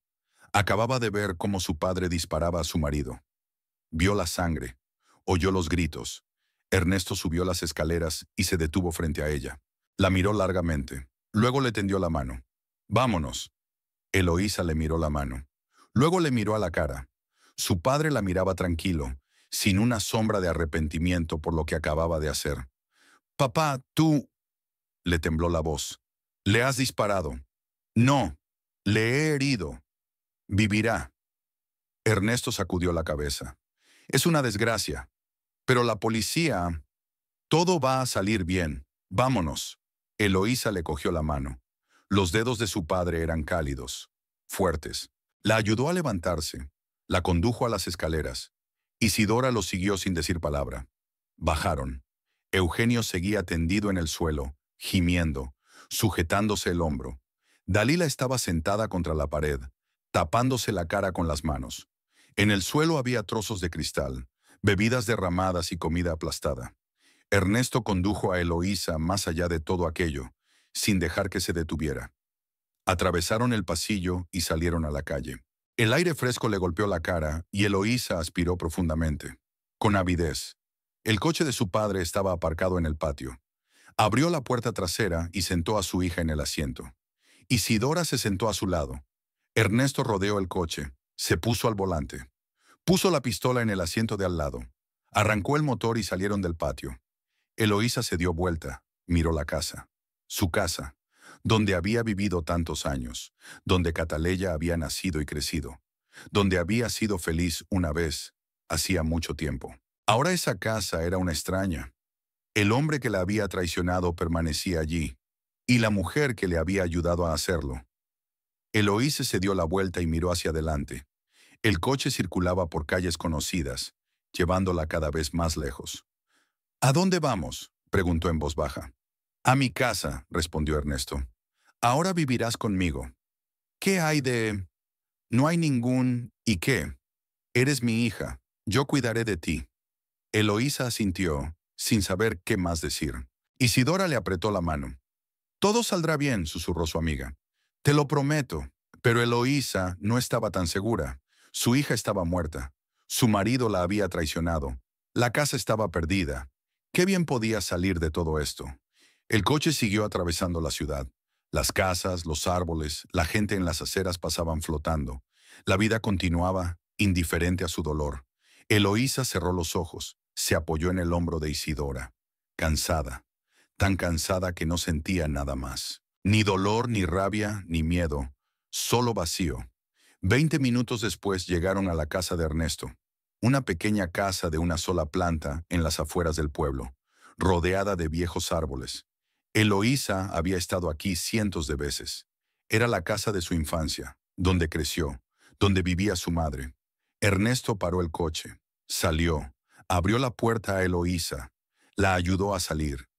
[SPEAKER 1] Acababa de ver cómo su padre disparaba a su marido. Vio la sangre, oyó los gritos. Ernesto subió las escaleras y se detuvo frente a ella. La miró largamente. Luego le tendió la mano. «Vámonos». Eloísa le miró la mano. Luego le miró a la cara. Su padre la miraba tranquilo, sin una sombra de arrepentimiento por lo que acababa de hacer. «Papá, tú…» Le tembló la voz. «Le has disparado». «No, le he herido». «Vivirá». Ernesto sacudió la cabeza. «Es una desgracia. Pero la policía…» «Todo va a salir bien. Vámonos». Eloísa le cogió la mano. Los dedos de su padre eran cálidos, fuertes. La ayudó a levantarse. La condujo a las escaleras. Isidora lo siguió sin decir palabra. Bajaron. Eugenio seguía tendido en el suelo, gimiendo, sujetándose el hombro. Dalila estaba sentada contra la pared, tapándose la cara con las manos. En el suelo había trozos de cristal, bebidas derramadas y comida aplastada. Ernesto condujo a Eloísa más allá de todo aquello, sin dejar que se detuviera. Atravesaron el pasillo y salieron a la calle. El aire fresco le golpeó la cara y Eloísa aspiró profundamente, con avidez. El coche de su padre estaba aparcado en el patio. Abrió la puerta trasera y sentó a su hija en el asiento. Isidora se sentó a su lado. Ernesto rodeó el coche, se puso al volante. Puso la pistola en el asiento de al lado. Arrancó el motor y salieron del patio. Eloísa se dio vuelta, miró la casa. Su casa, donde había vivido tantos años, donde Cataleya había nacido y crecido, donde había sido feliz una vez, hacía mucho tiempo. Ahora esa casa era una extraña. El hombre que la había traicionado permanecía allí, y la mujer que le había ayudado a hacerlo. Eloísa se dio la vuelta y miró hacia adelante. El coche circulaba por calles conocidas, llevándola cada vez más lejos. «¿A dónde vamos?», preguntó en voz baja. «A mi casa», respondió Ernesto. «Ahora vivirás conmigo». «¿Qué hay de…?» «No hay ningún… ¿Y qué? Eres mi hija. Yo cuidaré de ti». Eloísa asintió, sin saber qué más decir. Isidora le apretó la mano. «Todo saldrá bien», susurró su amiga. «Te lo prometo». Pero Eloísa no estaba tan segura. Su hija estaba muerta. Su marido la había traicionado. La casa estaba perdida. ¿Qué bien podía salir de todo esto? El coche siguió atravesando la ciudad. Las casas, los árboles, la gente en las aceras pasaban flotando. La vida continuaba, indiferente a su dolor. Eloísa cerró los ojos. Se apoyó en el hombro de Isidora, cansada, tan cansada que no sentía nada más. Ni dolor, ni rabia, ni miedo, solo vacío. 20 minutos después llegaron a la casa de Ernesto, una pequeña casa de una sola planta en las afueras del pueblo, rodeada de viejos árboles. Eloísa había estado aquí cientos de veces. Era la casa de su infancia, donde creció, donde vivía su madre. Ernesto paró el coche, salió, abrió la puerta a Eloísa, la ayudó a salir.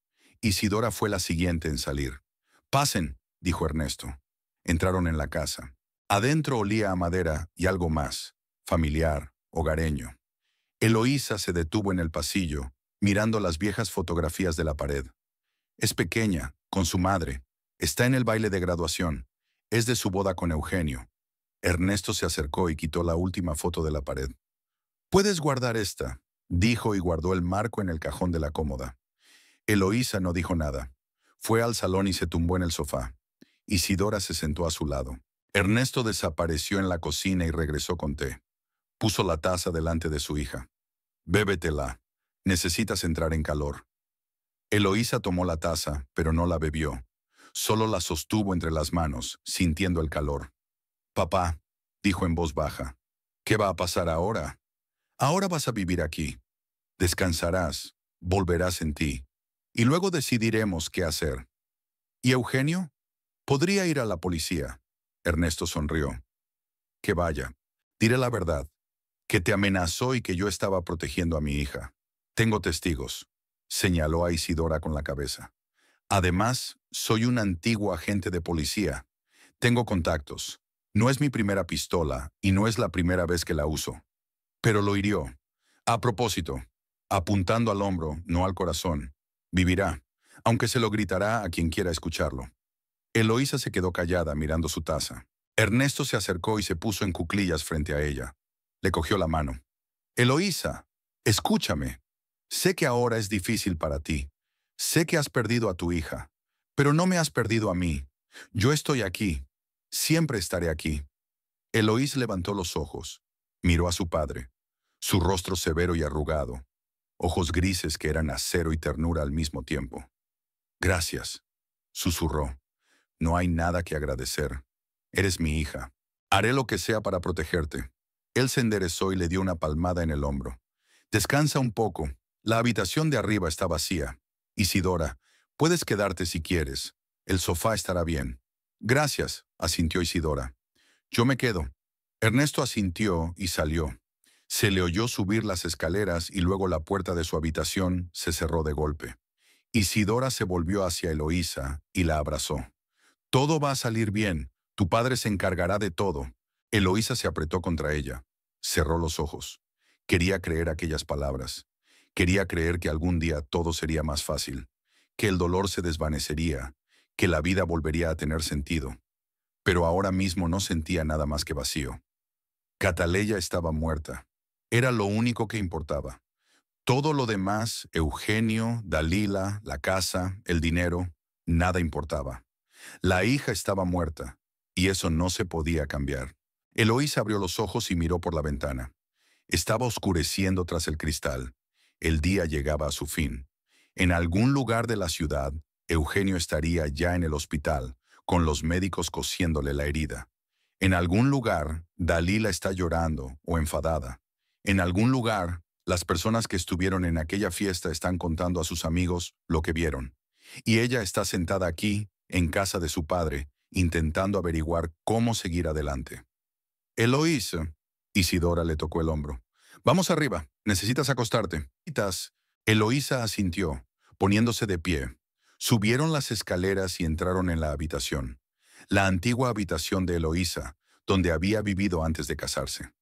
[SPEAKER 1] Isidora fue la siguiente en salir. «Pasen», dijo Ernesto. Entraron en la casa. Adentro olía a madera y algo más, familiar, hogareño. Eloísa se detuvo en el pasillo, mirando las viejas fotografías de la pared. Es pequeña, con su madre. Está en el baile de graduación. Es de su boda con Eugenio. Ernesto se acercó y quitó la última foto de la pared. «Puedes guardar esta», dijo y guardó el marco en el cajón de la cómoda. Eloísa no dijo nada. Fue al salón y se tumbó en el sofá. Isidora se sentó a su lado. Ernesto desapareció en la cocina y regresó con té. Puso la taza delante de su hija. «Bébetela. Necesitas entrar en calor». Eloísa tomó la taza, pero no la bebió. Solo la sostuvo entre las manos, sintiendo el calor. «Papá», dijo en voz baja, «¿qué va a pasar ahora? Ahora vas a vivir aquí. Descansarás, volverás en ti, y luego decidiremos qué hacer». «¿Y Eugenio?» «Podría ir a la policía». Ernesto sonrió. «Que vaya. Diré la verdad, que te amenazó y que yo estaba protegiendo a mi hija. Tengo testigos», señaló a Isidora con la cabeza. «Además, soy un antiguo agente de policía. Tengo contactos. No es mi primera pistola y no es la primera vez que la uso. Pero lo hirió. A propósito, apuntando al hombro, no al corazón. Vivirá, aunque se lo gritará a quien quiera escucharlo». Eloísa se quedó callada mirando su taza. Ernesto se acercó y se puso en cuclillas frente a ella. Le cogió la mano. «Eloísa, escúchame. Sé que ahora es difícil para ti. Sé que has perdido a tu hija. Pero no me has perdido a mí. Yo estoy aquí. Siempre estaré aquí». Eloís levantó los ojos. Miró a su padre. Su rostro severo y arrugado. Ojos grises que eran acero y ternura al mismo tiempo. «Gracias», susurró. «No hay nada que agradecer. Eres mi hija. Haré lo que sea para protegerte». Él se enderezó y le dio una palmada en el hombro. «Descansa un poco. La habitación de arriba está vacía. Isidora, puedes quedarte si quieres. El sofá estará bien». «Gracias», asintió Isidora. «Yo me quedo». Ernesto asintió y salió. Se le oyó subir las escaleras y luego la puerta de su habitación se cerró de golpe. Isidora se volvió hacia Eloísa y la abrazó. «Todo va a salir bien. Tu padre se encargará de todo». Eloísa se apretó contra ella. Cerró los ojos. Quería creer aquellas palabras. Quería creer que algún día todo sería más fácil, que el dolor se desvanecería, que la vida volvería a tener sentido. Pero ahora mismo no sentía nada más que vacío. Cataleya estaba muerta. Era lo único que importaba. Todo lo demás, Eugenio, Dalila, la casa, el dinero, nada importaba. La hija estaba muerta, y eso no se podía cambiar. Eloísa abrió los ojos y miró por la ventana. Estaba oscureciendo tras el cristal. El día llegaba a su fin. En algún lugar de la ciudad, Eugenio estaría ya en el hospital, con los médicos cosiéndole la herida. En algún lugar, Dalila está llorando o enfadada. En algún lugar, las personas que estuvieron en aquella fiesta están contando a sus amigos lo que vieron. Y ella está sentada aquí, en casa de su padre, intentando averiguar cómo seguir adelante. «Eloísa», Isidora le tocó el hombro. «Vamos arriba, necesitas acostarte». Eloísa asintió, poniéndose de pie. Subieron las escaleras y entraron en la habitación. La antigua habitación de Eloísa, donde había vivido antes de casarse.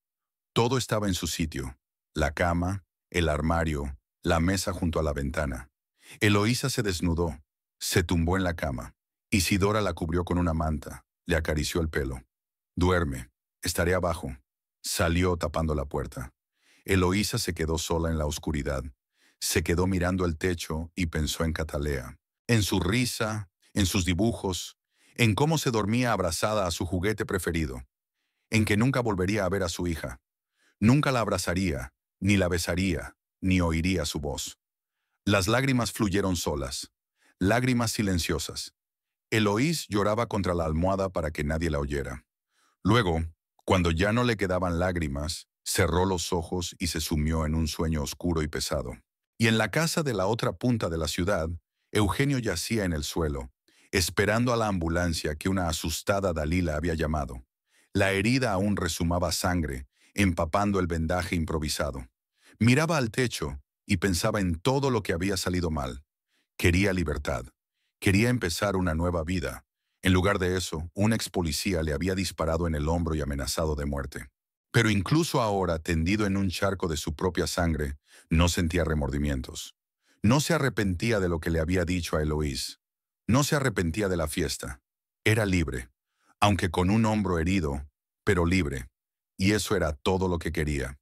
[SPEAKER 1] Todo estaba en su sitio. La cama, el armario, la mesa junto a la ventana. Eloísa se desnudó, se tumbó en la cama. Isidora la cubrió con una manta, le acarició el pelo. «Duerme, estaré abajo». Salió tapando la puerta. Eloísa se quedó sola en la oscuridad. Se quedó mirando el techo y pensó en Cataleya, en su risa, en sus dibujos, en cómo se dormía abrazada a su juguete preferido, en que nunca volvería a ver a su hija. Nunca la abrazaría, ni la besaría, ni oiría su voz. Las lágrimas fluyeron solas, lágrimas silenciosas. Eloís lloraba contra la almohada para que nadie la oyera. Luego, cuando ya no le quedaban lágrimas, cerró los ojos y se sumió en un sueño oscuro y pesado. Y en la casa de la otra punta de la ciudad, Eugenio yacía en el suelo, esperando a la ambulancia que una asustada Dalila había llamado. La herida aún resumaba sangre, empapando el vendaje improvisado. Miraba al techo y pensaba en todo lo que había salido mal. Quería libertad. Quería empezar una nueva vida. En lugar de eso, un ex policía le había disparado en el hombro y amenazado de muerte. Pero incluso ahora, tendido en un charco de su propia sangre, no sentía remordimientos. No se arrepentía de lo que le había dicho a Eloís. No se arrepentía de la fiesta. Era libre, aunque con un hombro herido, pero libre. Y eso era todo lo que quería.